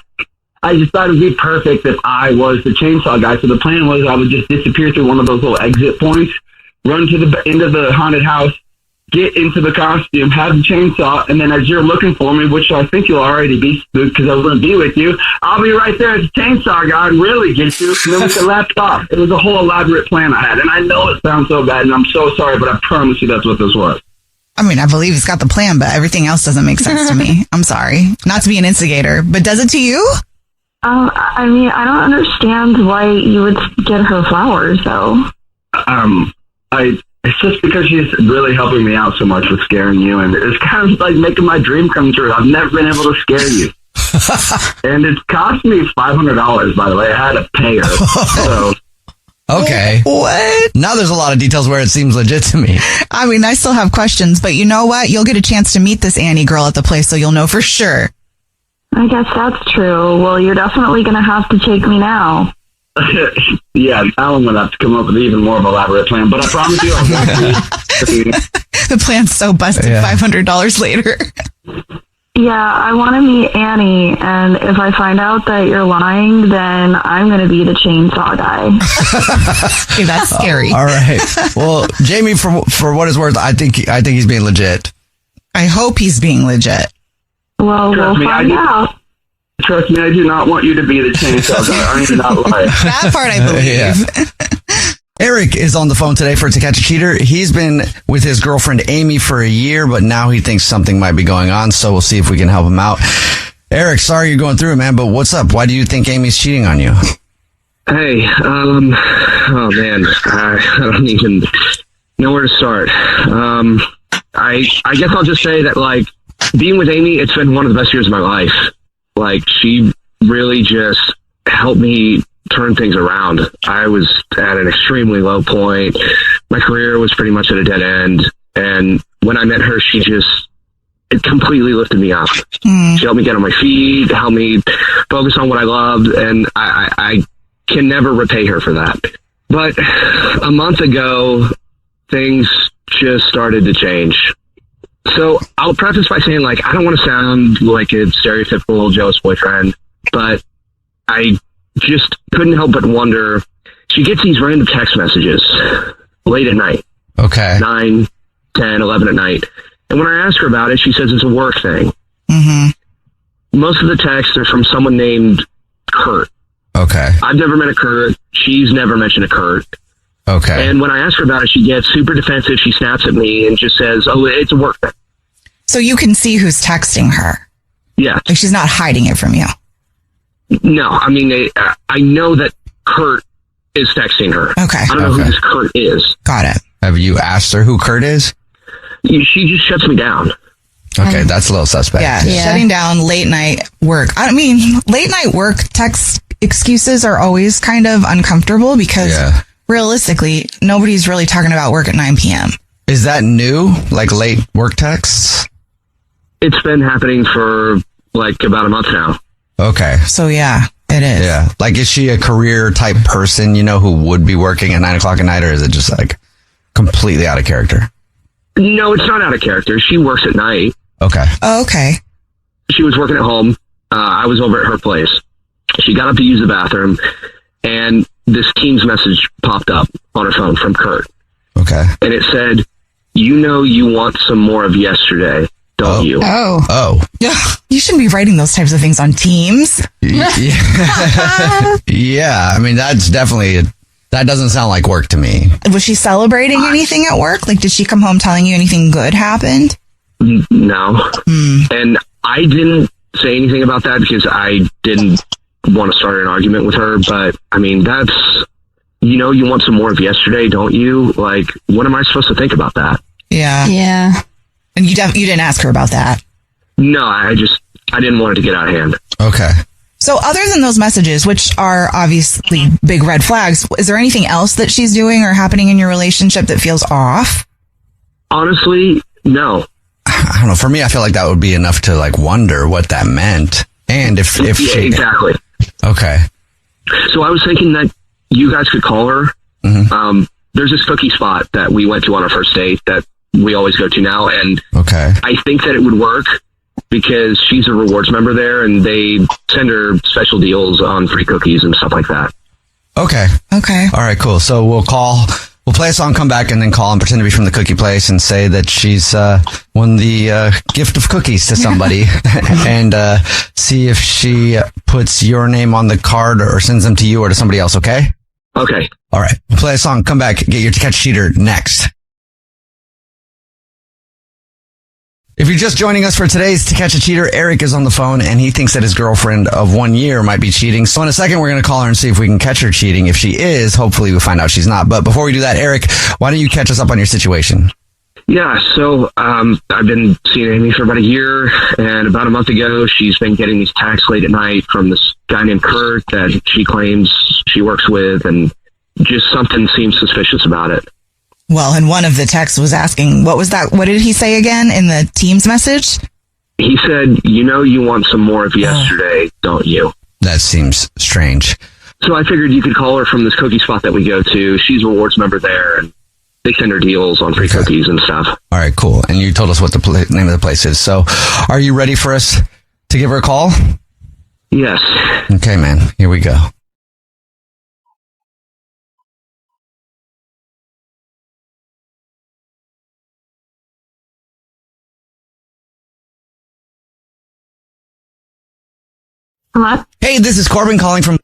it'd be perfect if I was the chainsaw guy. So the plan was I would just disappear through one of those little exit points, run to the end of the haunted house, get into the costume, have the chainsaw, and then as you're looking for me, which I think you'll already be because I'm going to be with you, I'll be right there as the chainsaw guy and really get you, and then we can laugh off. It was a whole elaborate plan I had, and I know it sounds so bad, and I'm so sorry, but I promise you that's what this was. I mean, I believe he's got the plan, but everything else doesn't make sense to me. I'm sorry. Not to be an instigator, but does it to you? I mean, I don't understand why you would get her flowers, though. It's just because she's really helping me out so much with scaring you, and it's kind of like making my dream come true. I've never been able to scare you. And it's cost me $500, by the way. I had to pay her. So. Okay. What? Now there's a lot of details where it seems legit to me. I mean, I still have questions, but you know what? You'll get a chance to meet this Annie girl at the place, so you'll know for sure. I guess that's true. Well, you're definitely going to have to take me now. Yeah, now I'm going to have to come up with even more of an elaborate plan, but I promise you I won't. The plan's so busted, Yeah. $500 later. Yeah, I want to meet Annie, and if I find out that you're lying, then I'm going to be the chainsaw guy. Okay, that's scary. All right. Well, Jamie, for what it's worth, I think he's being legit. I hope he's being legit. Well, Trust we'll me, find out. Trust me, I do not want you to be the chainsaw guy. I am not lying. That part I believe. Eric is on the phone today for To Catch a Cheater. He's been with his girlfriend Amy for a year, but now he thinks something might be going on, so we'll see if we can help him out. Eric, sorry you're going through it, man, but what's up? Why do you think Amy's cheating on you? Hey, oh man, I don't even. Nowhere to start. I guess I'll just say that, like, being with Amy, it's been one of the best years of my life. Like, she really just helped me turn things around. I was at an extremely low point. My career was pretty much at a dead end. And when I met her, it completely lifted me up. She helped me get on my feet, helped me focus on what I loved. And I can never repay her for that. But a month ago, things just started to change. So I'll preface by saying, like, I don't want to sound like a stereotypical jealous boyfriend, but I just couldn't help but wonder. She gets these random text messages late at night. Okay. 9, 10, 11 at night. And when I ask her about it, she says it's a work thing. Mm-hmm. Most of the texts are from someone named Kurt. Okay. I've never met a Kurt. She's never mentioned a Kurt. Okay. And when I ask her about it, she gets super defensive. She snaps at me and just says, oh, it's a work thing. So you can see who's texting her. Yeah. Like, she's not hiding it from you. No, I mean, I know that Kurt is texting her. Okay. I don't know who this Kurt is. Got it. Have you asked her who Kurt is? She just shuts me down. Okay, that's a little suspect. Yeah, shutting down late night work. I mean, late night work text excuses are always kind of uncomfortable because realistically, nobody's really talking about work at 9 p.m. Is that new? Like late work texts? It's been happening for like about a month now. Okay. So yeah, it is. Yeah. Like, is she a career type person, who would be working at 9 o'clock at night, or is it just like completely out of character? No, it's not out of character. She works at night. Okay. Oh, okay. She was working at home. I was over at her place. She got up to use the bathroom, and this Teams message popped up on her phone from Kurt. Okay. And it said, you want some more of yesterday, don't you? Oh. Yeah. You shouldn't be writing those types of things on Teams. Yeah. Yeah. I mean, that's definitely, that doesn't sound like work to me. Was she celebrating anything at work? Like, did she come home telling you anything good happened? No. And I didn't say anything about that because I didn't want to start an argument with her. But I mean, that's, you want some more of yesterday, don't you? Like, what am I supposed to think about that? Yeah. Yeah. And you didn't ask her about that? No, I didn't want it to get out of hand. Okay. So other than those messages, which are obviously big red flags, is there anything else that she's doing or happening in your relationship that feels off? Honestly, no. I don't know. For me, I feel like that would be enough to like wonder what that meant. And if Yeah, she... exactly. Okay. So I was thinking that you guys could call her. Mm-hmm. There's this cookie spot that we went to on our first date that we always go to now. And Okay. I think that it would work because she's a rewards member there and they send her special deals on free cookies and stuff like that. Okay. Okay. All right, cool. So we'll play a song, come back, and then call and pretend to be from the cookie place and say that she's won the gift of cookies to somebody and see if she puts your name on the card or sends them to you or to somebody else, okay? Okay. All right. We'll play a song, come back, get your To Catch a Cheater next. If you're just joining us for today's To Catch a Cheater, Eric is on the phone and he thinks that his girlfriend of 1 year might be cheating. So in a second, we're going to call her and see if we can catch her cheating. If she is, hopefully we'll find out she's not. But before we do that, Eric, why don't you catch us up on your situation? Yeah, so I've been seeing Amy for about a year, and about a month ago, she's been getting these texts late at night from this guy named Kurt that she claims she works with, and just something seems suspicious about it. Well, and one of the texts was asking, what was that? What did he say again in the Teams message? He said, you want some more of yesterday, don't you? That seems strange. So I figured you could call her from this cookie spot that we go to. She's a rewards member there, and they send her deals on free cookies and stuff. All right, cool. And you told us what the name of the place is. So are you ready for us to give her a call? Yes. Okay, man. Here we go. Hello? Hey, this is Corbin calling from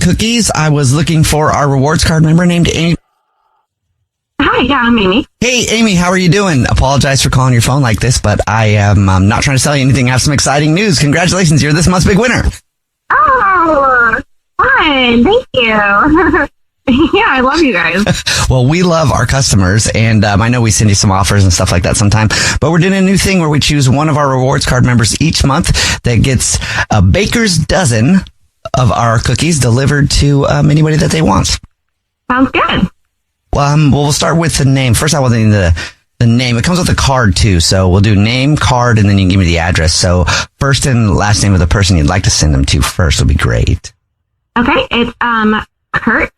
Cookies. I was looking for our rewards card member named Amy. Hi, yeah, I'm Amy. Hey, Amy, how are you doing? Apologize for calling your phone like this, but I am not trying to sell you anything. I have some exciting news. Congratulations, you're this month's big winner. Oh, fun. Thank you. Yeah, I love you guys. Well, we love our customers, and I know we send you some offers and stuff like that sometime, but we're doing a new thing where we choose one of our rewards card members each month that gets a baker's dozen of our cookies delivered to anybody that they want. Sounds good. Well, we'll start with the name. First, I will need the name. It comes with a card, too, so we'll do name, card, and then you can give me the address. So first and last name of the person you'd like to send them to first would be great. Okay, it's Kurt,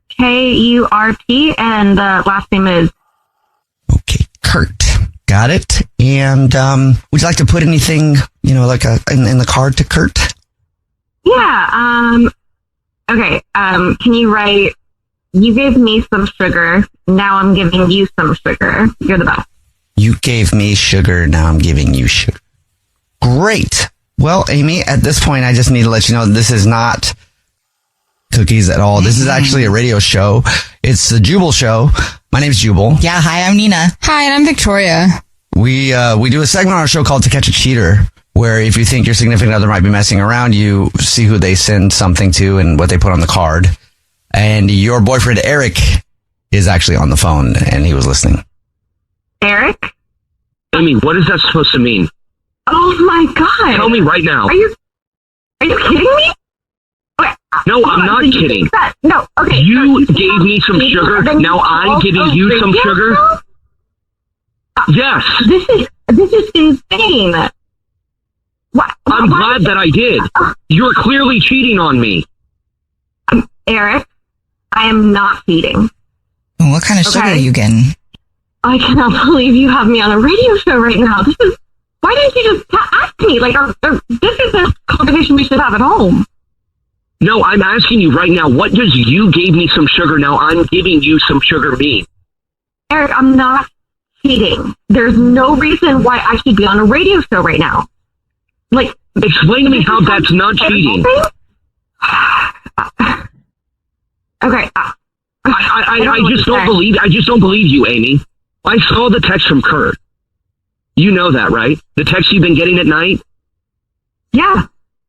K-U-R-T, and the last name is... Okay, Kurt. Got it. And would you like to put anything, like in the card to Kurt? Yeah, okay, can you write, you gave me some sugar, now I'm giving you some sugar. You're the best. You gave me sugar, now I'm giving you sugar. Great. Well, Amy, at this point, I just need to let you know this is not cookies at all. This is actually a radio show. It's the Jubal Show. My name's Jubal. Yeah, hi, I'm Nina. Hi, and I'm Victoria. We do a segment on our show called To Catch a Cheater, where if you think your significant other might be messing around, you see who they send something to and what they put on the card. And your boyfriend, Eric, is actually on the phone, and he was listening. Eric? Amy, what is that supposed to mean? Oh my God. Tell me right now. Are you kidding me? Wait, No, I'm not kidding. No, okay. You gave me some sugar, now I'm giving you some sugar? Yes. This is insane. I'm glad that I did. You're clearly cheating on me. Eric, I am not cheating. What kind of sugar are you getting? I cannot believe you have me on a radio show right now. Why didn't you just ask me? This is a conversation we should have at home. No, I'm asking you right now, what does you gave me some sugar, now I'm giving you some sugar mean? Eric, I'm not cheating. There's no reason why I should be on a radio show right now. Explain to me how that's not cheating. Okay. I just don't believe you, Amy. I saw the text from Kurt. You know that, right? The text you've been getting at night? Yeah.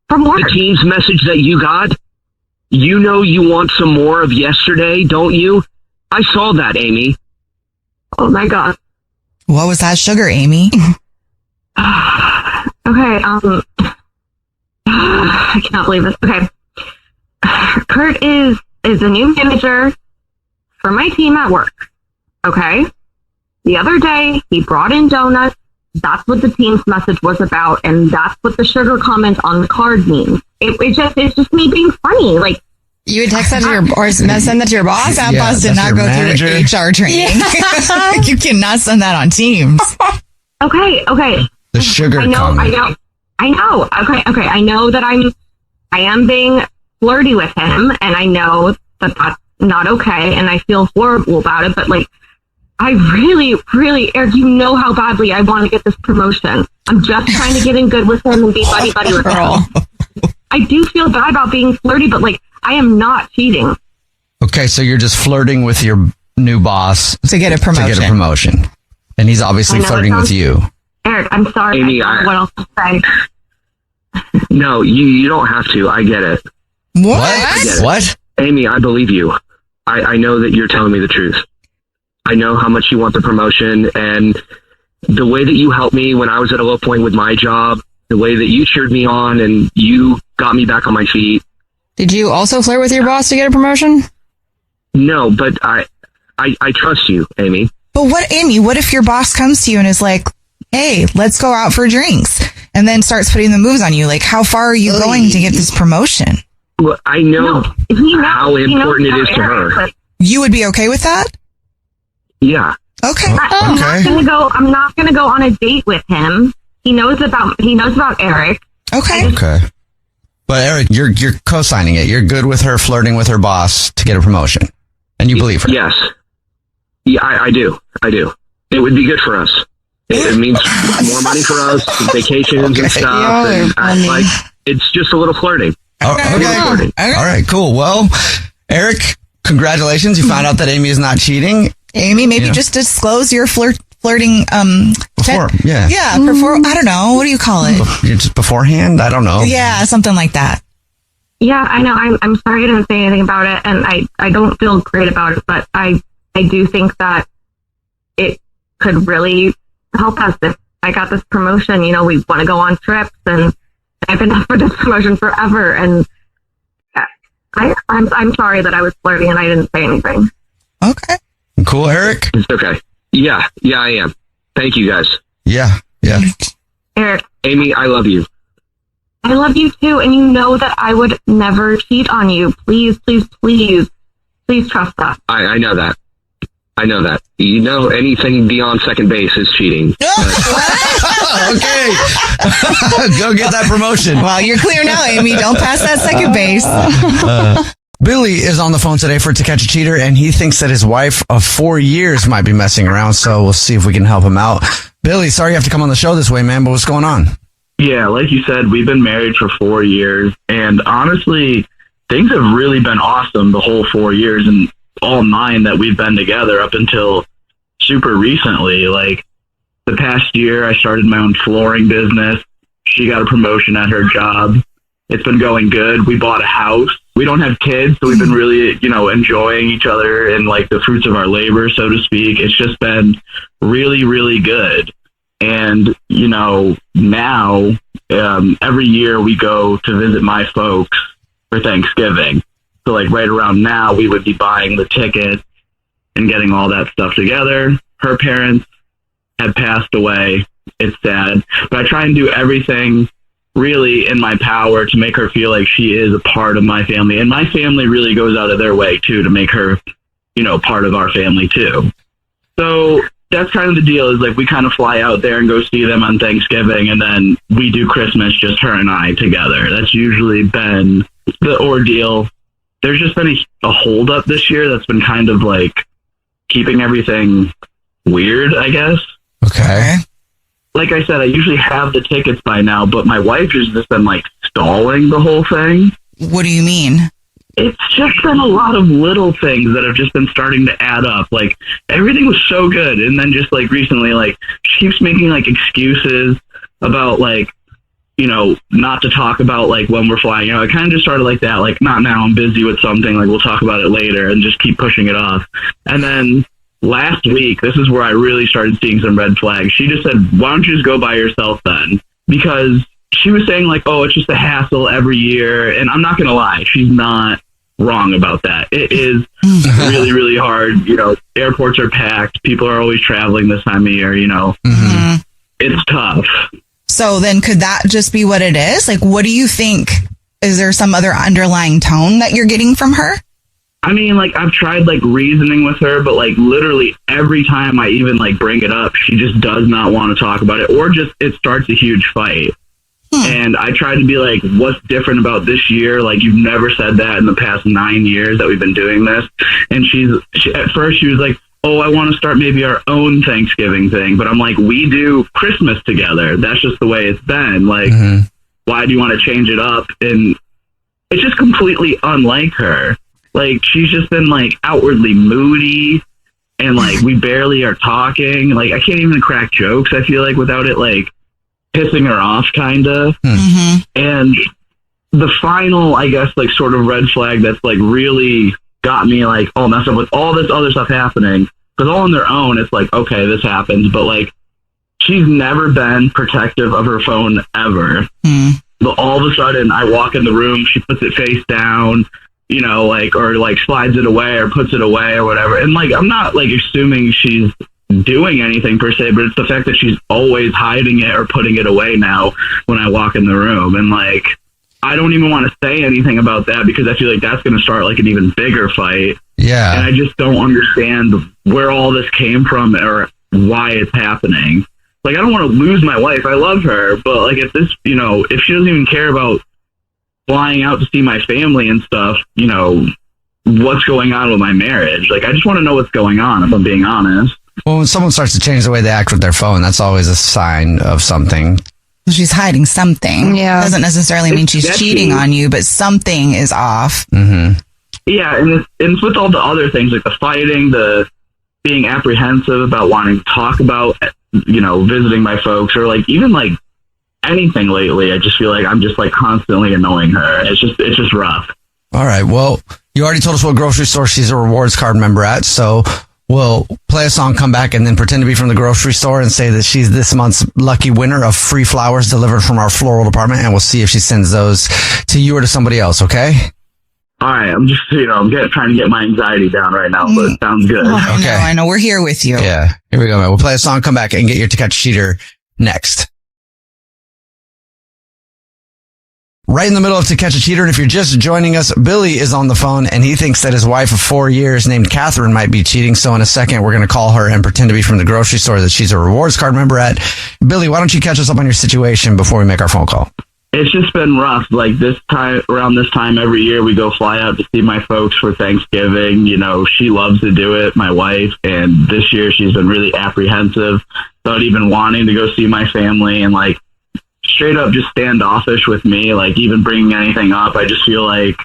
From work. The team's message that you got? You know you want some more of yesterday, don't you? I saw that, Amy. Oh my God. What was that sugar, Amy? Okay, I cannot believe this. Okay. Kurt is a new manager for my team at work. Okay? The other day, he brought in donuts. That's what the team's message was about, and that's what the sugar comment on the card means. It's just me being funny. You would text that to or send that to your boss? That boss did not go through HR training. You cannot send that on Teams. Okay. The sugar I know. Okay. I know that I am being flirty with him, and I know that that's not okay, and I feel horrible about it, but I really, Eric, you know how badly I want to get this promotion. I'm just trying to get in good with him and be buddy with him. I do feel bad about being flirty, but I am not cheating. Okay, so you're just flirting with your new boss to get a promotion. And he's obviously flirting with you. Eric, I'm sorry. Amy, I don't know what else to say. No, you don't have to. I get it. What? What? Amy, I believe you. I know that you're telling me the truth. I know how much you want the promotion, and the way that you helped me when I was at a low point with my job, the way that you cheered me on and you got me back on my feet. Did you also flirt with your boss to get a promotion? No, but I trust you, Amy. But Amy, what if your boss comes to you and is like, hey, let's go out for drinks, and then starts putting the moves on you? How far are you going to get this promotion? Well, I know how important it is to her. You would be okay with that? Yeah. Okay. I'm not gonna go on a date with him. He knows about Eric. Okay. But Eric, you're co-signing it. You're good with her flirting with her boss to get a promotion, and you believe her. Yes. Yeah, I do. It would be good for us. It means more money for us, vacations and stuff. And it's just a little flirting. Okay. All right, cool. Well, Eric, congratulations. You found out that Amy is not cheating. Amy, maybe just disclose your flirting before. Before. I don't know. What do you call it? Just beforehand? I don't know. Yeah, something like that. Yeah, I know. I'm sorry I didn't say anything about it, and I don't feel great about it, but I do think that it could really help us if I got this promotion. You know, we want to go on trips, and I've been up for this promotion forever, and I'm sorry that I was flirting and I didn't say anything. Okay. Cool, Eric? It's okay. Yeah, I am. Thank you guys. Yeah. Eric, Amy, I love you. I love you too, and you know that I would never cheat on you. Please trust that. I know that. You know, anything beyond second base is cheating. Okay. Go get that promotion. Well, you're clear now, Amy. Don't pass that second base. Billy is on the phone today for To Catch a Cheater, and he thinks that his wife of 4 years might be messing around, so we'll see if we can help him out. Billy, sorry you have to come on the show this way, man, but what's going on? Yeah, like you said, we've been married for 4 years, and honestly, things have really been awesome the whole 4 years, and all 9 that we've been together up until super recently. Like, the past year, I started my own flooring business. She got a promotion at her job. It's been going good. We bought a house. We don't have kids, so we've been really, enjoying each other and like the fruits of our labor, so to speak. It's just been really, really good. And, now every year we go to visit my folks for Thanksgiving. So like right around now, we would be buying the tickets and getting all that stuff together. Her parents had passed away. It's sad, but I try and do everything really in my power to make her feel like she is a part of my family. And my family really goes out of their way too to make her, part of our family too. So that's kind of the deal, is like we kind of fly out there and go see them on Thanksgiving, and then we do Christmas, just her and I together. That's usually been the ordeal. There's just been a hold up this year that's been kind of like keeping everything weird, I guess. Okay. Like I said, I usually have the tickets by now, but my wife has just been like stalling the whole thing. What do you mean? It's just been a lot of little things that have just been starting to add up. Like, everything was so good, and then just like recently, like, she keeps making like excuses about like, not to talk about like when we're flying out. It kind of just started like that, like, not now, I'm busy with something, like we'll talk about it later, and just keep pushing it off. And then last week, this is where I really started seeing some red flags. She just said, why don't you just go by yourself then? Because she was saying like, oh, it's just a hassle every year. And I'm not going to lie, she's not wrong about that. It is really, really hard. Airports are packed. People are always traveling this time of year, Mm-hmm. It's tough. So then could that just be what it is? Like, what do you think? Is there some other underlying tone that you're getting from her? I mean, like, I've tried like reasoning with her, but like literally every time I even like bring it up, she just does not want to talk about it, or just it starts a huge fight. And I tried to be like, what's different about this year? Like, you've never said that in the past 9 years that we've been doing this. And she at first she was like, oh, I want to start maybe our own Thanksgiving thing. But I'm like, we do Christmas together. That's just the way it's been. Like, why do you want to change it up? And it's just completely unlike her. Like, she's just been like outwardly moody, and like we barely are talking. Like, I can't even crack jokes, I feel like, without it like pissing her off, kind of. Mm-hmm. And the final, I guess, like sort of red flag that's like really got me like all messed up with all this other stuff happening, because all on their own it's like, okay, this happens, but like she's never been protective of her phone ever. But all of a sudden I walk in the room, she puts it face down, or like slides it away or puts it away or whatever. And like, I'm not like assuming she's doing anything per se, but it's the fact that she's always hiding it or putting it away now when I walk in the room. And like, I don't even want to say anything about that, because I feel like that's going to start like an even bigger fight. Yeah. And I just don't understand where all this came from or why it's happening. Like, I don't want to lose my wife. I love her, but like, if this, if she doesn't even care about flying out to see my family and stuff, what's going on with my marriage? Like, I just want to know what's going on, if I'm being honest. Well, when someone starts to change the way they act with their phone, that's always a sign of something. She's hiding something. Yeah. Doesn't necessarily mean she's cheating on you, but something is off. Mm-hmm. Yeah, and it's with all the other things, like the fighting, the being apprehensive about wanting to talk about, visiting my folks, or like even like anything lately. I just feel like I'm just like constantly annoying her. It's just rough. All right. Well, you already told us what grocery store she's a rewards card member at. So we'll play a song, come back, and then pretend to be from the grocery store and say that she's this month's lucky winner of free flowers delivered from our floral department. And we'll see if she sends those to you or to somebody else. Okay. All right. I'm just, I'm trying to get my anxiety down right now, but it sounds good. Oh, I know. We're here with you. Yeah. Here we go, man. We'll play a song, come back, and get your To Catch a Cheater next. Right in the middle of To Catch a Cheater, and if you're just joining us, Billy is on the phone, and he thinks that his wife of 4 years named Catherine might be cheating. So in a second, we're going to call her and pretend to be from the grocery store that she's a rewards card member at. Billy, why don't you catch us up on your situation before we make our phone call? It's just been rough. Like around this time every year, we go fly out to see my folks for Thanksgiving. She loves to do it, my wife, and this year she's been really apprehensive about even wanting to go see my family and like straight up just standoffish with me, like even bringing anything up. I just feel like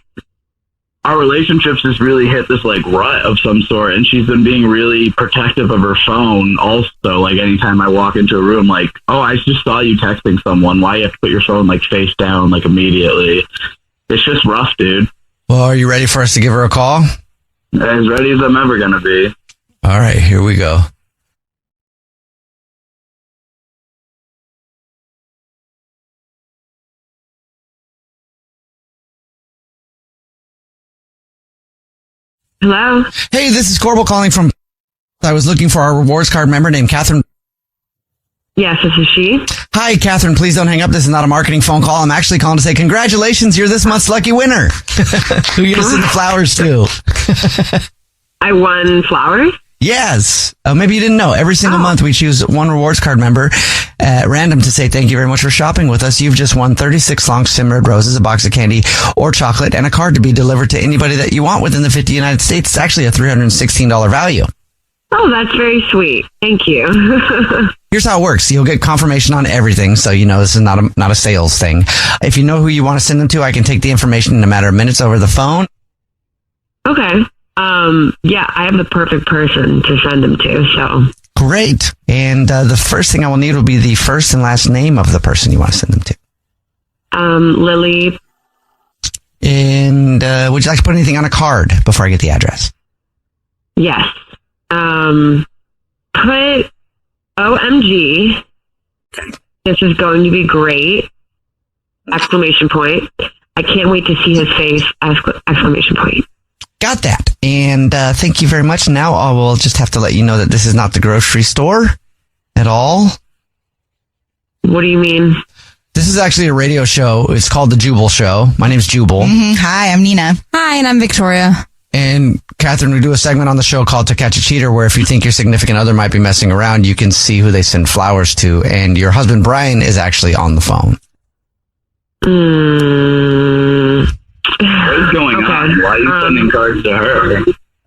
our relationships just really hit this like rut of some sort, and she's been being really protective of her phone also. Like anytime I walk into a room, like, oh, I just saw you texting someone, why you have to put your phone like face down like immediately? It's just rough, dude. Well, are you ready for us to give her a call? As ready as I'm ever gonna be. All right, here we go. Hello? Hey, this is Corbel calling from... I was looking for our rewards card member named Catherine. Yes, this is she. Hi, Catherine. Please don't hang up. This is not a marketing phone call. I'm actually calling to say congratulations. You're this month's lucky winner. Who you going to send the flowers to? I won flowers? Yes. Maybe you didn't know. Every single month we choose one rewards card member at random to say thank you very much for shopping with us. You've just won 36 long simmered roses, a box of candy or chocolate, and a card to be delivered to anybody that you want within the 50 United States. It's actually a $316 value. Oh, that's very sweet. Thank you. Here's how it works. You'll get confirmation on everything, so you know this is not a sales thing. If you know who you want to send them to, I can take the information in a matter of minutes over the phone. Okay. Yeah, I have the perfect person to send them to, so. Great. And the first thing I will need will be the first and last name of the person you want to send them to. Lily. And would you like to put anything on a card before I get the address? Yes. Put OMG. This is going to be great. Exclamation point. I can't wait to see his face. Exclamation point. Got that. And thank you very much. Now I will just have to let you know that this is not the grocery store at all. What do you mean? This is actually a radio show. It's called The Jubal Show. My name's Jubal. Mm-hmm. Hi, I'm Nina. Hi, and I'm Victoria. And Catherine, we do a segment on the show called To Catch a Cheater, where if you think your significant other might be messing around, you can see who they send flowers to. And your husband, Brian, is actually on the phone. What's going on? Why are you sending cards to her?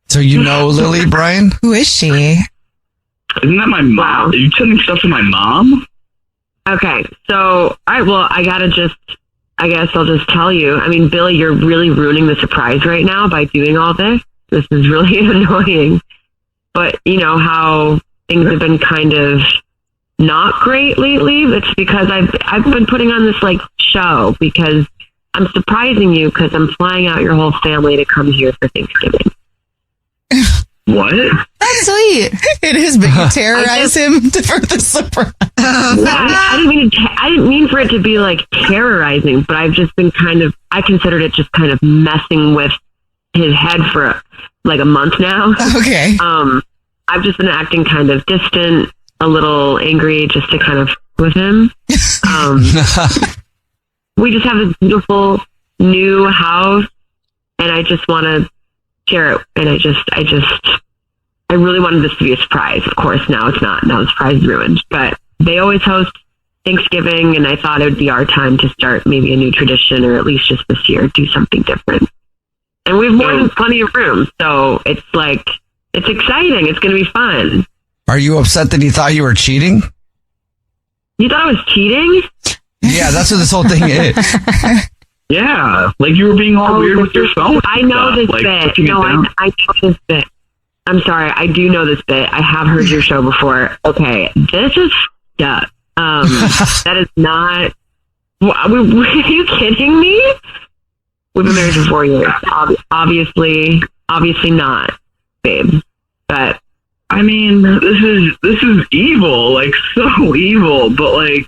So you know Lily, Brian? Who is she? Isn't that my mom? Are you sending stuff to my mom? Okay, so, I guess I'll just tell you. I mean, Billy, you're really ruining the surprise right now by doing all this. This is really annoying. But you know how things have been kind of not great lately? It's because I've been putting on this like show because I'm surprising you because I'm flying out your whole family to come here for Thanksgiving. What? That's sweet. It is big. You terrorize him for the surprise. I didn't mean for it to be like terrorizing, but I've just been I considered it just kind of messing with his head for like a month now. Okay. I've just been acting kind of distant, a little angry just to kind of with him. We just have this beautiful new house and I just want to share it. And I really wanted this to be a surprise. Of course, now it's not. Now the surprise is ruined. But they always host Thanksgiving, and I thought it would be our time to start maybe a new tradition, or at least just this year, do something different. And we have more than plenty of room, so it's exciting. It's going to be fun. Are you upset that he thought you were cheating? You thought I was cheating? Yeah, that's what this whole thing is. Yeah, like you were being all weird with your phone. I know this bit. No, I know this bit. I'm sorry, I do know this bit. I have heard your show before. Okay, this is stuff. That is not. Are you kidding me? We've been married for 4 years. Obviously not, babe. But I mean, this is evil, like so evil. But like,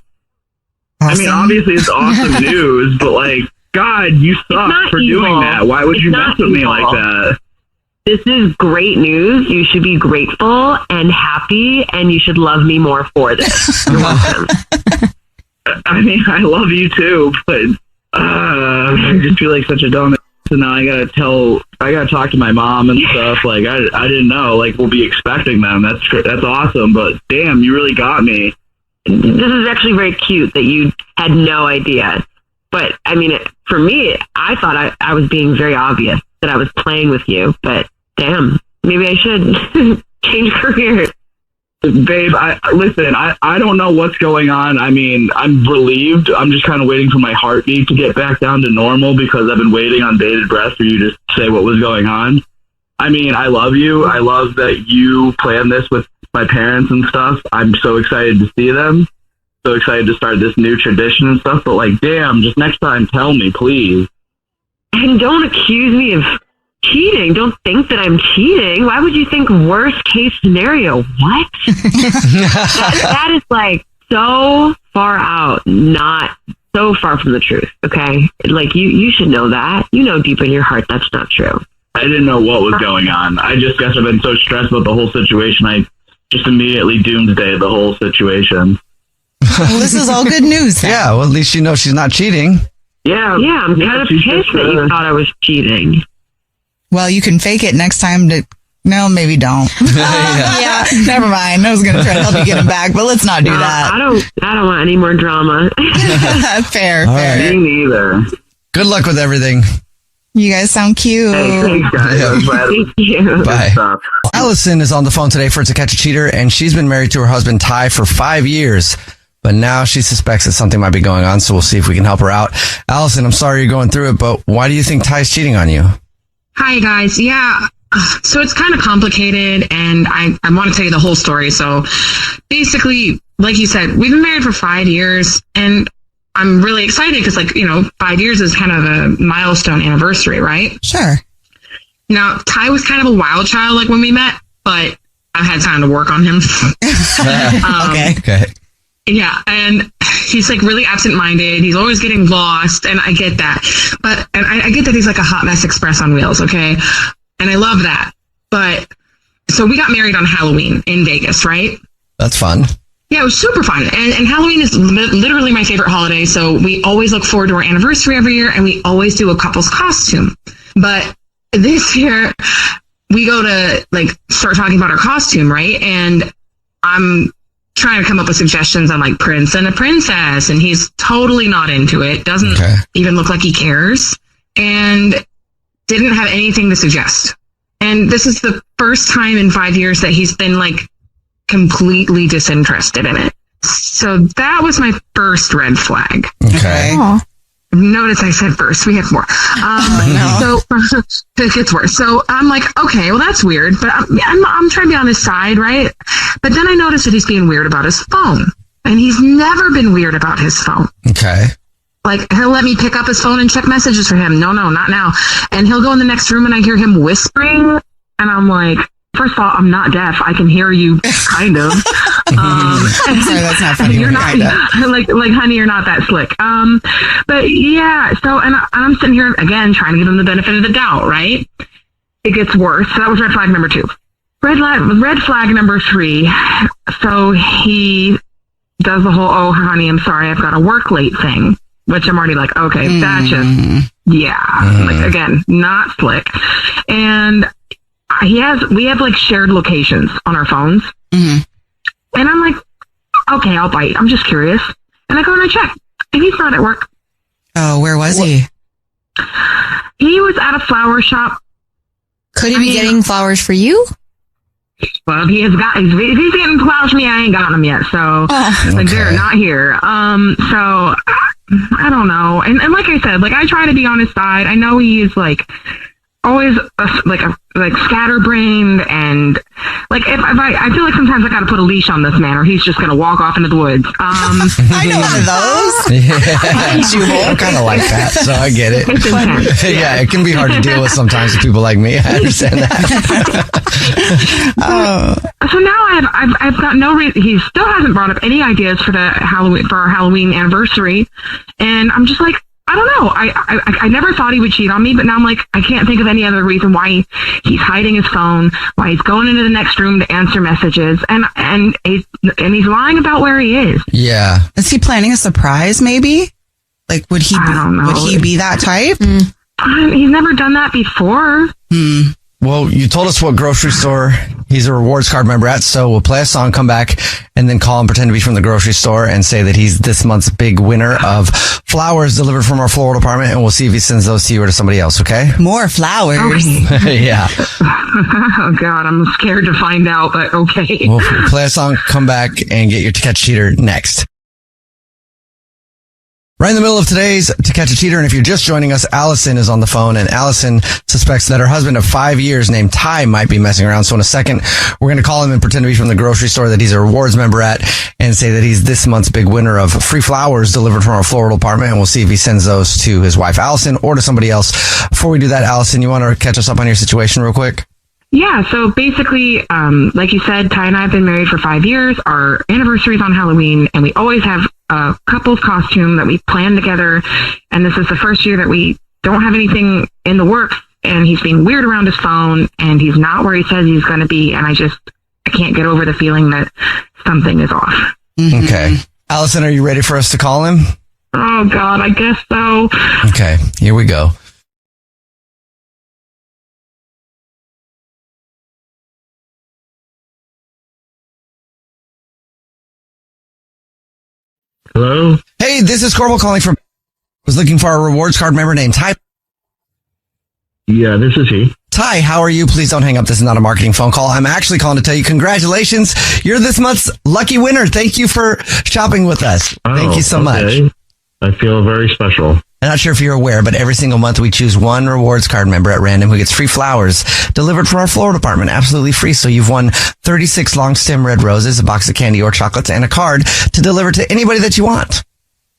I mean, obviously it's awesome news. But like, God, you suck for doing that. Why would you mess with me like that? This is great news. You should be grateful and happy, and you should love me more for this. You're welcome. I mean, I love you too, but I just feel like such a dumbass. So now I gotta talk to my mom and stuff. Like I didn't know. Like we'll be expecting them. That's awesome. But damn, you really got me. This is actually very cute that you had no idea. But I mean, for me, I thought I was being very obvious that I was playing with you. But damn, maybe I should change careers. Babe, I don't know what's going on. I mean, I'm relieved. I'm just kind of waiting for my heartbeat to get back down to normal because I've been waiting on bated breath for you to say what was going on. I mean, I love you. I love that you planned this with my parents and stuff. I'm so excited to see them. So excited to start this new tradition and stuff. But like, damn, just next time, tell me, please. And don't accuse me of cheating. Don't think that I'm cheating. Why would you think worst case scenario? What? that is like so far out, not so far from the truth. Okay. Like you should know that. You know deep in your heart that's not true. I didn't know what was going on. I just guess I've been so stressed about the whole situation. I just immediately doomsday the whole situation. Well, this is all good news. Yeah, well, at least you know she's not cheating. Yeah, I'm kind of pissed that you thought I was cheating. Well, you can fake it next time no, maybe don't. Yeah, never mind. I was going to try to help you get him back, but let's not do that. I don't want any more drama. Fair. Right. Me neither. Good luck with everything. You guys sound cute. Hey, thanks, guys. Yeah. I'm glad Thank you. Bye. Allison is on the phone today for To Catch a Cheater, and she's been married to her husband, Ty, for 5 years. But now she suspects that something might be going on, so we'll see if we can help her out. Allison, I'm sorry you're going through it, but why do you think Ty's cheating on you? Hi, guys. Yeah. So it's kind of complicated, and I want to tell you the whole story. So basically, like you said, we've been married for 5 years, and I'm really excited because, 5 years is kind of a milestone anniversary, right? Sure. Now, Ty was kind of a wild child, when we met, but I've had time to work on him. Okay. Yeah, and he's really absent-minded. He's always getting lost, and I get that. But I get that he's like a hot mess express on wheels, okay? And I love that. But so we got married on Halloween in Vegas, right? That's fun. Yeah, it was super fun. And Halloween is literally my favorite holiday, so we always look forward to our anniversary every year, and we always do a couple's costume. But this year, we go to start talking about our costume, right? And I'm trying to come up with suggestions on prince and a princess, and he's totally not into it. Doesn't even look like he cares, and didn't have anything to suggest. And this is the first time in 5 years that he's been completely disinterested in it. So that was my first red flag. Okay. Aww. Notice I said first. We have more. So it gets worse. So I'm okay, well that's weird, but I'm trying to be on his side, right? But then I noticed that he's being weird about his phone, and he's never been weird about his phone. Okay. He'll let me pick up his phone and check messages for him. No, not now. And he'll go in the next room, and I hear him whispering, and I'm like, first of all, I'm not deaf. I can hear you, kind of. I'm sorry, that's not funny. You're not honey, you're not that slick. But yeah, so and I'm sitting here again trying to give him the benefit of the doubt, right? It gets worse. So that was red flag number 2. Red flag number 3. So he does the whole, oh honey, I'm sorry, I've got to work late thing, which I'm already okay, that just again, not slick. And we have shared locations on our phones. Mm-hmm. And I'm okay, I'll bite. I'm just curious. And I go and I check. And he's not at work. Oh, where was he? He was at a flower shop. Could he be getting flowers for you? Well, if he's getting flowers for me, I ain't got them yet. So, they're not here. So, I don't know. And like I said, I try to be on his side. I know he's always like scatterbrained, and like if I feel like sometimes I got to put a leash on this man, or he's just gonna walk off into the woods. I know one of those. Jubal. I'm kind of like that, so I get it. It's intense. Yeah, it can be hard to deal with sometimes with people like me. I understand that. So now I've got no reason. He still hasn't brought up any ideas for our Halloween anniversary, and I'm just like, I don't know. I never thought he would cheat on me, but now I'm like, I can't think of any other reason why he's hiding his phone, why he's going into the next room to answer messages, and he's lying about where he is. Yeah. Is he planning a surprise? Maybe. Like, would he? I don't know. Would he be that type? He's never done that before. Well, you told us what grocery store he's a rewards card member at, so we'll play a song, come back, and then call him, pretend to be from the grocery store, and say that he's this month's big winner of flowers delivered from our floral department, and we'll see if he sends those to you or to somebody else, okay? More flowers. Yeah. Oh, God, I'm scared to find out, but okay. We'll play a song, come back, and get your To Catch a Cheater next. Right in the middle of today's To Catch a Cheater, and if you're just joining us, Allison is on the phone, and Allison suspects that her husband of 5 years named Ty might be messing around. So in a second, we're going to call him and pretend to be from the grocery store that he's a rewards member at, and say that he's this month's big winner of free flowers delivered from our floral department, and we'll see if he sends those to his wife, Allison, or to somebody else. Before we do that, Allison, you want to catch us up on your situation real quick? Yeah, so basically, like you said, Ty and I have been married for 5 years. Our anniversary is on Halloween, and we always have a couple's costume that we plan together. And this is the first year that we don't have anything in the works, and he's being weird around his phone, and he's not where he says he's going to be. And I can't get over the feeling that something is off. Okay. Allison, are you ready for us to call him? Oh, God, I guess so. Okay, here we go. Hello? Hey, this is Corbel calling from... was looking for a rewards card member named Ty. Yeah, this is he. Ty, how are you? Please don't hang up. This is not a marketing phone call. I'm actually calling to tell you congratulations. You're this month's lucky winner. Thank you for shopping with us. Thank you so much. I feel very special. I'm not sure if you're aware, but every single month we choose one rewards card member at random who gets free flowers delivered from our floral department. Absolutely free. So you've won 36 long stem red roses, a box of candy or chocolates, and a card to deliver to anybody that you want.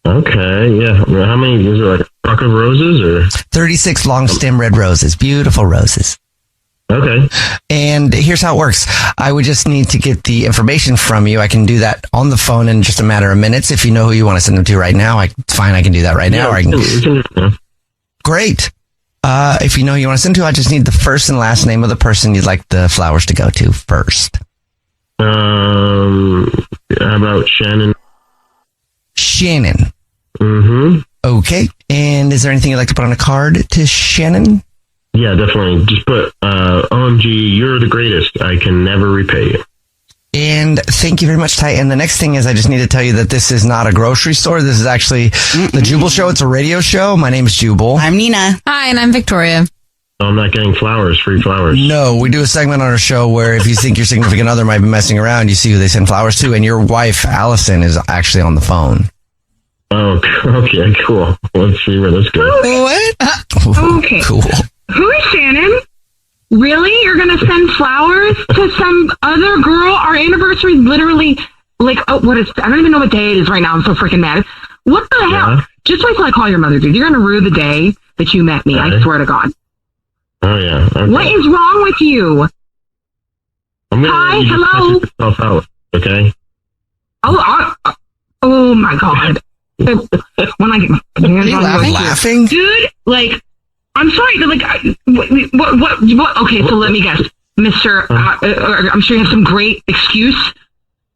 Okay, yeah. How many? Is it like a buck of roses or? 36 long stem red roses. Beautiful roses. Okay. And here's how it works. I would just need to get the information from you. I can do that on the phone in just a matter of minutes. If you know who you want to send them to right now, it's fine. I can do that right now. Yeah, we can do that. Great. If you know who you want to send to, I just need the first and last name of the person you'd like the flowers to go to first. How about Shannon? Shannon. Mm-hmm. Okay. And is there anything you'd like to put on a card to Shannon? Yeah, definitely. Just put, OMG, you're the greatest. I can never repay you. And thank you very much, Ty. And the next thing is I just need to tell you that this is not a grocery store. This is actually the Jubal Show. It's a radio show. My name is Jubal. I'm Nina. Hi, and I'm Victoria. I'm not getting flowers, free flowers. No, we do a segment on our show where if you think your significant other might be messing around, you see who they send flowers to. And your wife, Allison, is actually on the phone. Oh, okay, cool. Let's see where this goes. What? Okay. Cool. Who is Shannon? Really? You're going to send flowers to some other girl? Our anniversary is literally like, I don't even know what day it is right now. I'm so freaking mad. What the hell? Yeah. Just wait till I call your mother, dude. You're going to rue the day that you met me. I swear to God. Oh, yeah. Okay. What is wrong with you? I'm gonna Hi, let you just hello? cut yourself out, okay? Oh my God. When I get my hands on you, laughing? dude, like, I'm sorry, but like, what? Okay, so let me guess, Mister. I'm sure you have some great excuse.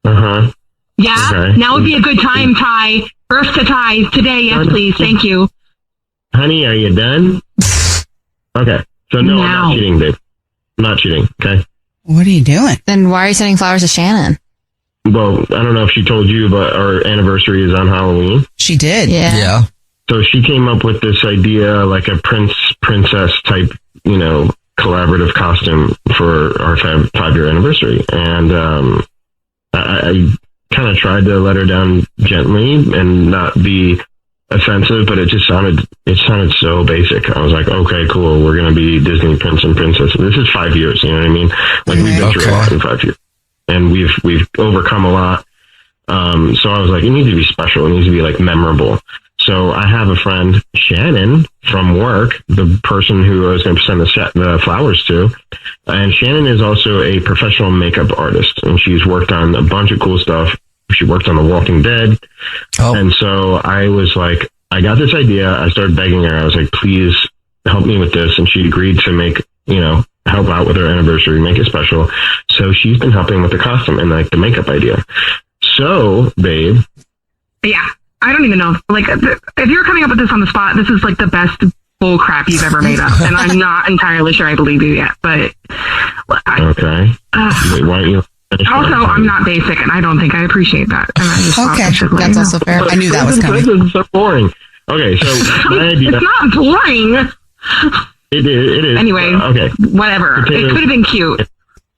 Uh-huh. Yeah, Okay. now would be a good time, Ty. First to Ty today, yes, please. Thank you. Honey, are you done? Okay. So, no, I'm Now. not cheating, babe. I'm not cheating, okay? What are you doing? Then why are you sending flowers to Shannon? Well, I don't know if she told you, but our anniversary is on Halloween. She did. Yeah. So she came up with this idea, like a princess type, collaborative costume for our 5-year anniversary. And I kind of tried to let her down gently and not be offensive, but it sounded so basic. I was like, okay, cool. We're going to be Disney prince and princess. This is 5 years. You know what I mean? Like we've been through a lot in 5 years, and we've overcome a lot. So I was like, it needs to be special. It needs to be like memorable. So I have a friend, Shannon, from work, the person who I was going to send the flowers to. And Shannon is also a professional makeup artist, and she's worked on a bunch of cool stuff. She worked on The Walking Dead. Oh. And so I was like, I got this idea. I started begging her. I was like, please help me with this. And she agreed to help out with her anniversary, make it special. So she's been helping with the costume and like the makeup idea. So, babe. Yeah. I don't even know. Like, if you're coming up with this on the spot, this is like the best bull crap you've ever made up. And I'm not entirely sure I believe you yet, but. Okay. Wait, why don't you? Also, I'm not basic, and I don't think I appreciate that. And I just okay, that's also fair. I knew that was coming. This is so boring. Okay, so my idea. It's not boring. It is. Anyway, okay. Whatever. It could have been cute.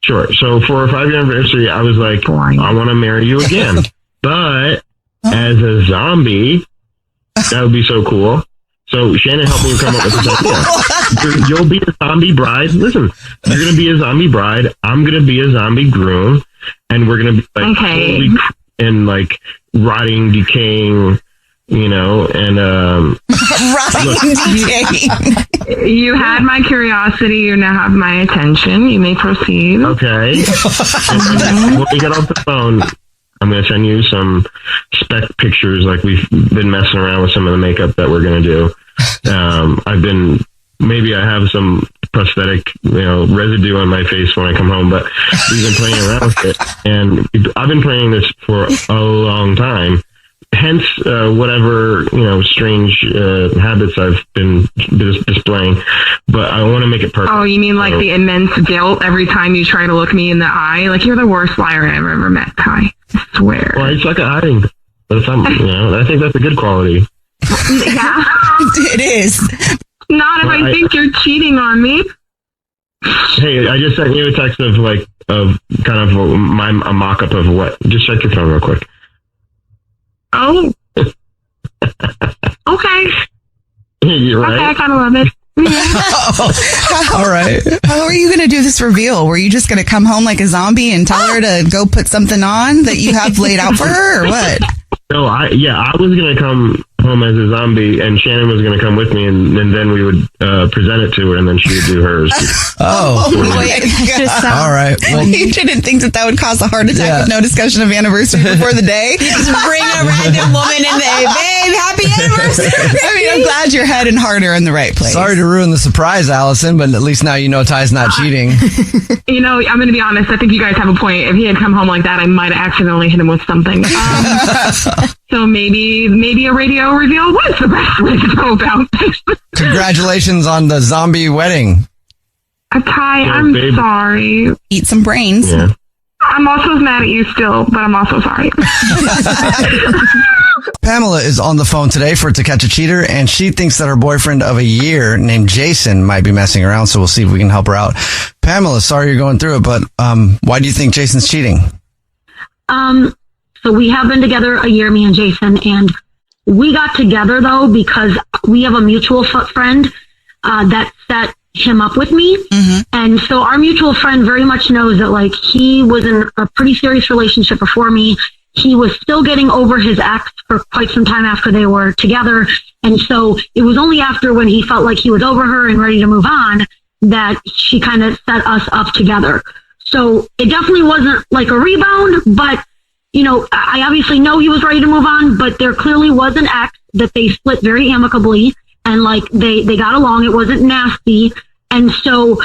Sure. So for our 5-year anniversary, I was like, boring. I want to marry you again, but as a zombie, that would be so cool. So Shannon helped me come up with this idea. You'll be a zombie bride. Listen, you're going to be a zombie bride. I'm going to be a zombie groom. And we're going to be like, totally and like rotting, decaying, and rotting, decaying. You had my curiosity. You now have my attention. You may proceed. Okay. When we get off the phone, I'm going to send you some spec pictures. Like we've been messing around with some of the makeup that we're going to do. Maybe I have some prosthetic, residue on my face when I come home, but we've been playing around with it. And I've been playing this for a long time. Hence, whatever, strange habits I've been displaying. But I want to make it perfect. Oh, you mean like the immense guilt every time you try to look me in the eye? Like you're the worst liar I've ever met, Ty. I swear. Well, I suck at hiding. But I think that's a good quality. Yeah. It is. Not if I think you're cheating on me. Hey, I just sent you a text of kind of a mock-up of what. Just check your phone real quick. Oh. Okay. You're right. Okay, I kind of love it. All right. How are you going to do this reveal? Were you just going to come home like a zombie and tell her to go put something on that you have laid out for her, or what? No, I was going to come home as a zombie, and Shannon was going to come with me, and then we would present it to her, and then she would do hers. Oh, wait. All right. Well, you didn't think that would cause a heart attack with no discussion of anniversary before the day? You just bring a random woman in there, babe, happy anniversary. I mean, I'm glad your head and heart are in the right place. Sorry to ruin the surprise, Allison, but at least now you know Ty's not cheating. I'm going to be honest. I think you guys have a point. If he had come home like that, I might have accidentally hit him with something. So maybe a radio reveal was the best way to go about this. Congratulations on the zombie wedding. Ty, I'm sorry. Eat some brains. Yeah. I'm also mad at you still, but I'm also sorry. Pamela is on the phone today for To Catch a Cheater, and she thinks that her boyfriend of a year named Jason might be messing around, so we'll see if we can help her out. Pamela, sorry you're going through it, but why do you think Jason's cheating? So we have been together a year, me and Jason, and we got together, though, because we have a mutual friend that set him up with me. Mm-hmm. And so our mutual friend very much knows that, like, he was in a pretty serious relationship before me. He was still getting over his ex for quite some time after they were together. And so it was only after when he felt like he was over her and ready to move on that she kind of set us up together. So it definitely wasn't like a rebound, but I obviously know he was ready to move on, but there clearly was an ex that they split very amicably, and like they got along. It wasn't nasty. And so,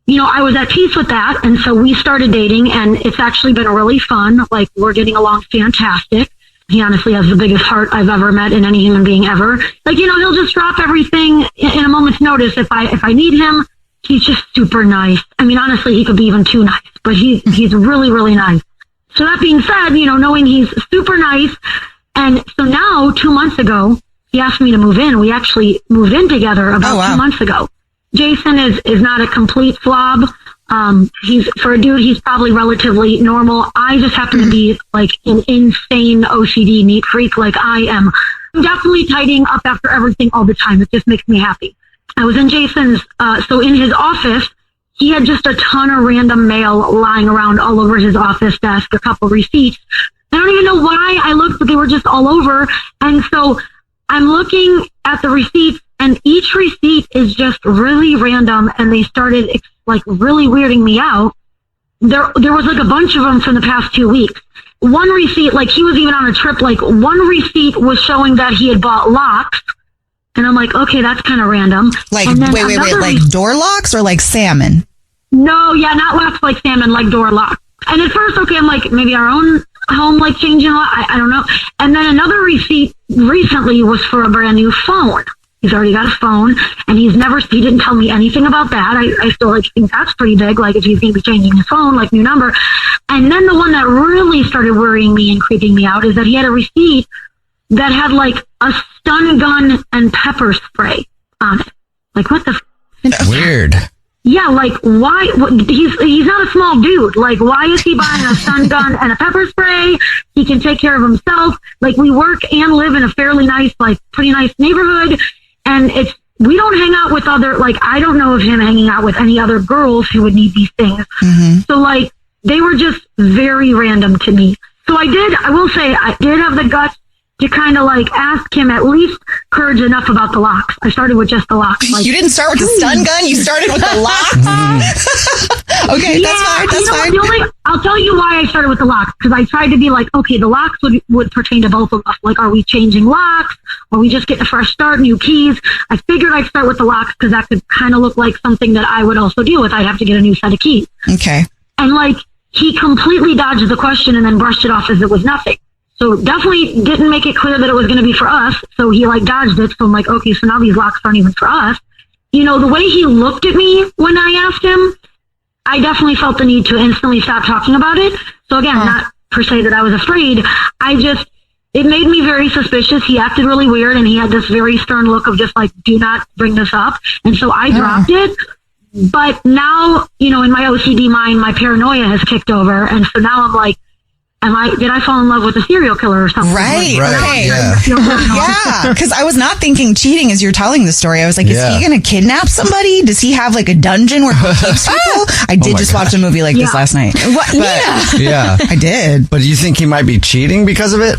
I was at peace with that. And so we started dating, and it's actually been really fun. Like, we're getting along fantastic. He honestly has the biggest heart I've ever met in any human being ever. Like, he'll just drop everything in a moment's notice. If I need him, he's just super nice. I mean, honestly, he could be even too nice, but he's really, really nice. So that being said, knowing he's super nice, and so now 2 months ago, he asked me to move in. We actually moved in together about 2 months ago. Jason is not a complete slob. For a dude, he's probably relatively normal. I just happen to be like an insane OCD neat freak. Like, I am definitely tidying up after everything all the time. It just makes me happy. I was in Jason's, so in his office, he had just a ton of random mail lying around all over his office desk, a couple receipts. I don't even know why I looked, but they were just all over. And so I'm looking at the receipts, and each receipt is just really random, and they started like really weirding me out. There was like a bunch of them from the past 2 weeks. One receipt, like he was even on a trip, like one receipt was showing that he had bought locks. And I'm like, okay, that's kind of random. Like, and then wait, like door locks or like salmon? No, yeah, not locks like salmon, like door locks. And at first, okay, I'm like, maybe our own home, like changing a lot. I don't know. And then another receipt recently was for a brand new phone. He's already got a phone, and he didn't tell me anything about that. I still like think that's pretty big, like if he's going to be changing his phone, like new number. And then the one that really started worrying me and creeping me out is that he had a receipt that had like a stun gun and pepper spray on it. Like, what the Weird. Yeah, like why? He's not a small dude. Like, why is he buying a stun gun and a pepper spray? He can take care of himself. Like, we work and live in a fairly nice, like pretty nice neighborhood, and we don't hang out with I don't know of him hanging out with any other girls who would need these things. Mm-hmm. So like, they were just very random to me. So I will say I did have the guts to kind of like ask him, at least courage enough about the locks. I started with just the locks. Like, you didn't start with the stun gun. You started with the locks. Okay, yeah, that's fine. I'll tell you why I started with the locks, because I tried to be like, okay, the locks would pertain to both of us. Like, are we changing locks? Are we just getting a fresh start, new keys? I figured I'd start with the locks because that could kind of look like something that I would also deal with. I'd have to get a new set of keys. Okay. And like, he completely dodged the question and then brushed it off as it was nothing. So definitely didn't make it clear that it was going to be for us. So he like dodged it. So I'm like, okay, so now these locks aren't even for us. You know, the way he looked at me when I asked him, I definitely felt the need to instantly stop talking about it. So again, not per se that I was afraid. It made me very suspicious. He acted really weird, and he had this very stern look of just like, do not bring this up. And so I dropped it. But now, you know, in my OCD mind, my paranoia has kicked over. And so now I'm like, did I fall in love with a serial killer or something? Right. Okay. Yeah. Because I was not thinking cheating as you're telling the story. I was like, is he going to kidnap somebody? Does he have like a dungeon where he keeps people? I did just watch a movie like this last night. What? Yeah. I did. But do you think he might be cheating because of it?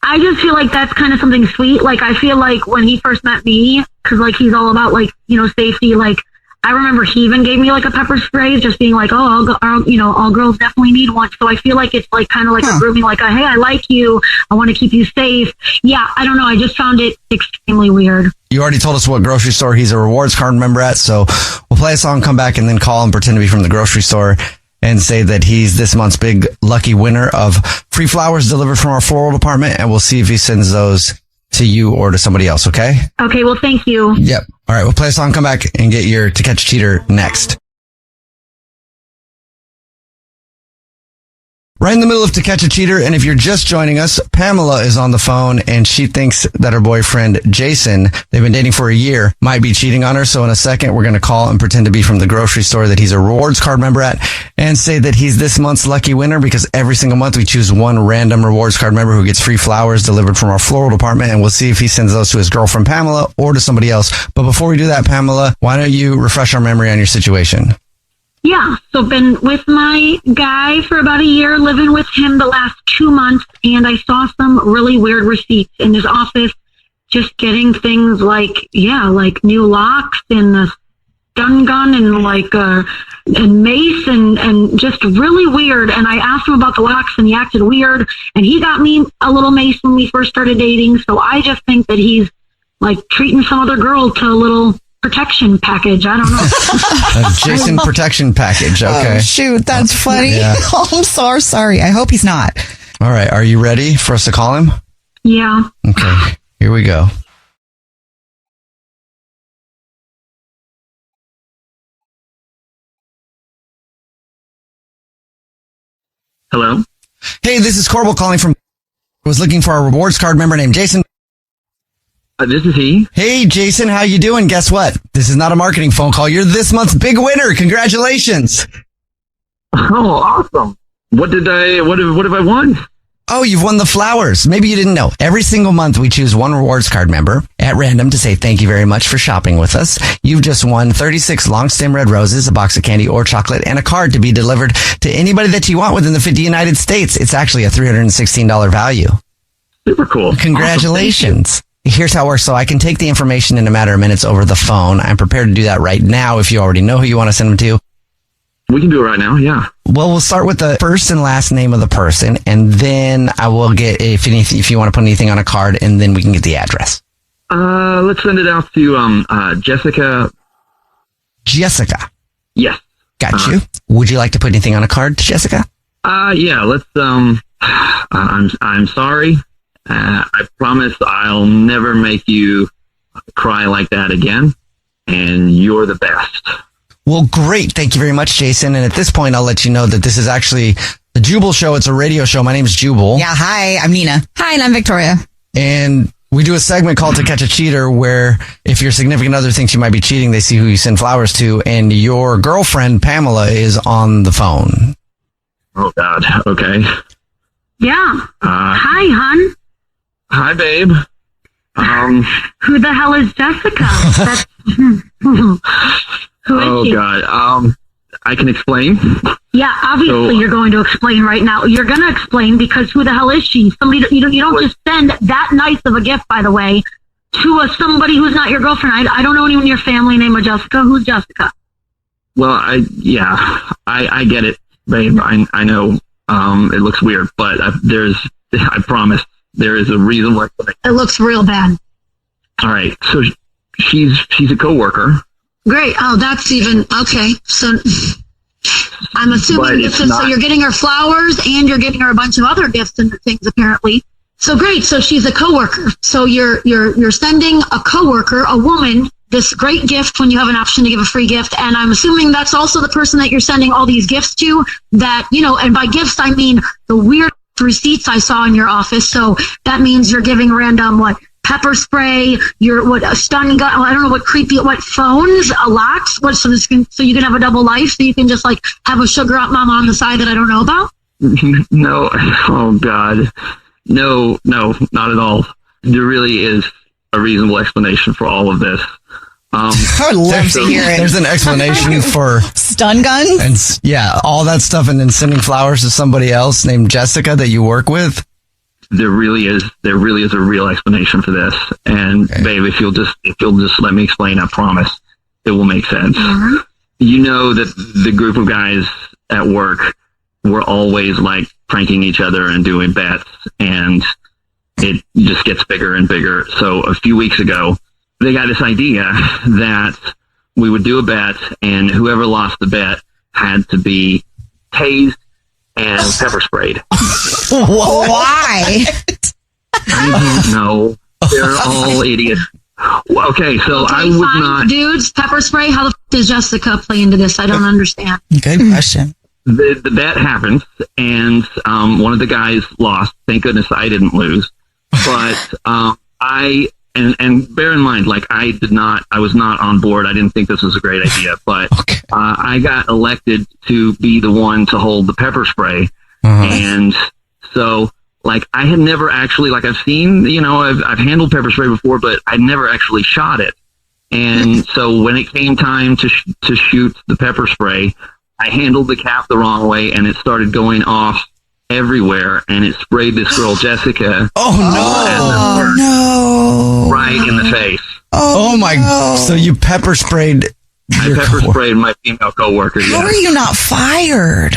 I just feel like that's kind of something sweet. Like, I feel like when he first met me, because like he's all about like, you know, safety, like, I remember he even gave me like a pepper spray, just being like, oh, all girls definitely need one. So I feel like it's like kind of like a grooming, like, hey, I like you. I want to keep you safe. Yeah, I don't know. I just found it extremely weird. You already told us what grocery store he's a rewards card member at. So we'll play a song, come back, and then call and pretend to be from the grocery store and say that he's this month's big lucky winner of free flowers delivered from our floral department. And we'll see if he sends those to you or to somebody else. Okay? Okay. Well, thank you. Yep. All right, we'll play a song, come back, and get your To Catch a Cheater next. Right in the middle of To Catch a Cheater, and if you're just joining us, Pamela is on the phone, and she thinks that her boyfriend, Jason, they've been dating for a year, might be cheating on her. So in a second, we're going to call and pretend to be from the grocery store that he's a rewards card member at, and say that he's this month's lucky winner, because every single month we choose one random rewards card member who gets free flowers delivered from our floral department, and we'll see if he sends those to his girlfriend, Pamela, or to somebody else. But before we do that, Pamela, why don't you refresh our memory on your situation? Yeah, so been with my guy for about a year, living with him the last 2 months, and I saw some really weird receipts in his office, just getting things like, like new locks and a stun gun and like and mace and just really weird. And I asked him about the locks, and he acted weird, and he got me a little mace when we first started dating. So I just think that he's like treating some other girl to a little protection package. I don't know. A Jason protection package. Okay. Oh, shoot, that's funny. Yeah. Oh, I'm so sorry. I hope he's not. All right. Are you ready for us to call him? Yeah. Okay. Here we go. Hello? Hey, this is Corbel calling from... I was looking for a rewards card member named Jason. This is he. Hey, Jason, how you doing? Guess what? This is not a marketing phone call. You're this month's big winner. Congratulations. Oh, awesome. What have I won? Oh, you've won the flowers. Maybe you didn't know. Every single month, we choose one rewards card member at random to say thank you very much for shopping with us. You've just won 36 long stem red roses, a box of candy or chocolate, and a card to be delivered to anybody that you want within the 50 United States. It's actually a $316 value. Super cool. Congratulations. Awesome. Here's how it works. So I can take the information in a matter of minutes over the phone. I'm prepared to do that right now if you already know who you want to send them to. We can do it right now, yeah. Well, we'll start with the first and last name of the person, and then I will get if you want to put anything on a card, and then we can get the address. Let's send it out to Jessica. Jessica. Yes. Got you. Would you like to put anything on a card to Jessica? Yeah, let's I'm sorry. I promise I'll never make you cry like that again, and you're the best. Well, great. Thank you very much, Jason. And at this point, I'll let you know that this is actually the Jubal Show. It's a radio show. My name is Jubal. Yeah, hi, I'm Nina. Hi, and I'm Victoria. And we do a segment called To Catch a Cheater, where if your significant other thinks you might be cheating, they see who you send flowers to, and your girlfriend, Pamela, is on the phone. Oh, God. Okay. Yeah. Hi, hon. Hi, babe. Who the hell is Jessica? That's, who is oh, she? God. I can explain. Yeah, obviously you're going to explain right now. You're going to explain because who the hell is she? Somebody you don't just send that nice of a gift, by the way, to somebody who's not your girlfriend. I don't know anyone in your family named Jessica. Who's Jessica? Well, I get it, babe. I know it looks weird, but I promise there is a reason why. It looks real bad. All right, so she's a coworker. Great. Oh, that's even okay. So I'm assuming this is, so you're getting her flowers and you're getting her a bunch of other gifts and things apparently. So great. So she's a coworker. So you're sending a coworker, a woman, this great gift when you have an option to give a free gift. And I'm assuming that's also the person that you're sending all these gifts to that, and by gifts, I mean the weird receipts I saw in your office. So that means you're giving random, pepper spray, a stun gun, I don't know what phones, a lot, so you can have a double life, so you can just have a sugar up mama on the side that I don't know about? No, oh God. No, not at all. There really is a reasonable explanation for all of this. I would love to hear it. There's an explanation for stun guns and all that stuff, and then sending flowers to somebody else named Jessica that you work with. There really is a real explanation for this. And babe, if you'll just let me explain, I promise it will make sense. Mm-hmm. You know that the group of guys at work were always pranking each other and doing bets, and it just gets bigger and bigger. So a few weeks ago, they got this idea that we would do a bet, and whoever lost the bet had to be tased and pepper sprayed. Why? I don't know. They're all idiots. Okay, so Okay, I would fine. not. Dudes, pepper spray. How the does Jessica play into this? I don't understand. Good question. The bet happened, and one of the guys lost. Thank goodness I didn't lose. But and bear in mind, I was not on board. I didn't think this was a great idea, but I got elected to be the one to hold the pepper spray. And so, I had never actually, I've seen, I've handled pepper spray before, but I never actually shot it. And so when it came time to shoot the pepper spray, I handled the cap the wrong way, and it started going off everywhere, and it sprayed this girl Jessica. Oh no! Right in the face. Oh my! No. So you pepper sprayed. I pepper sprayed my female coworker. How are you not fired?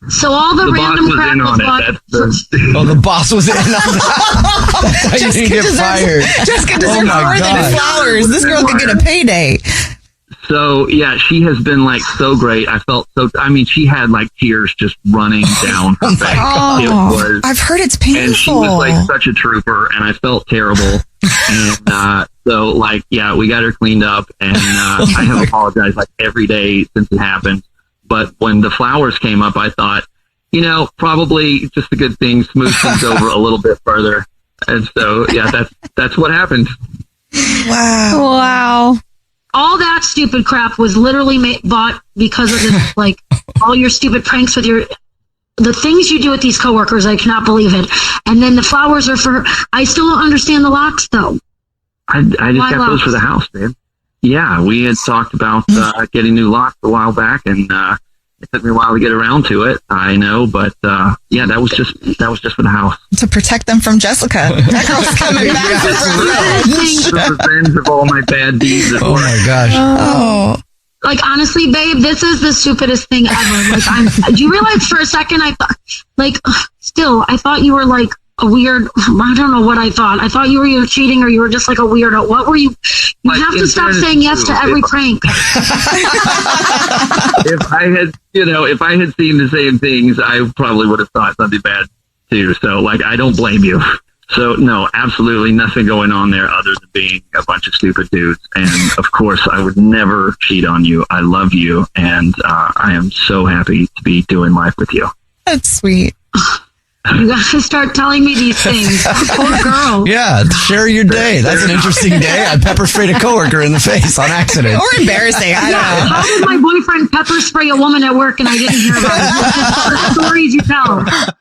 So all the random crap was the boss was in on that. That's why you didn't get fired. Jessica deserves more than flowers. This girl could get a payday. So yeah, she has been so great. I felt she had tears just running down her face. I've heard it's painful. And she was such a trooper, and I felt terrible. And so we got her cleaned up, and I have apologized every day since it happened. But when the flowers came up, I thought, probably just a good thing, smooth things over a little bit further. And so that's what happened. Wow. All that stupid crap was literally bought because of this, all your stupid pranks with your the things you do with these coworkers, I cannot believe it. And then the flowers are for her. I still don't understand the locks, though. I just Why got those locks? for the house, man. Yeah, we had talked about getting new locks a while back, and it took me a while to get around to it. I know, but yeah, that was just for the house. To protect them from Jessica. That girl's coming back for The revenge of all my bad deeds. Oh my gosh. Oh. Like, honestly, babe, this is the stupidest thing ever. Like, do you realize for a second I thought, like, still, I thought you were like a weird, I don't know what I thought. I thought you were either cheating or you were just like a weirdo. What were you? You Like, have to in stop fairness saying yes to to- every prank. If I had seen the same things, I probably would have thought something bad too. So, like, I don't blame you. So, no, absolutely nothing going on there other than being a bunch of stupid dudes. And, of course, I would never cheat on you. I love you, and I am so happy to be doing life with you. That's sweet. You gotta start telling me these things. Poor girl. Yeah, share your day. That's an interesting day. I pepper sprayed a coworker in the face on accident. Or embarrassing. I don't know. How did my boyfriend pepper spray a woman at work and I didn't hear about it? It's just the stories you tell.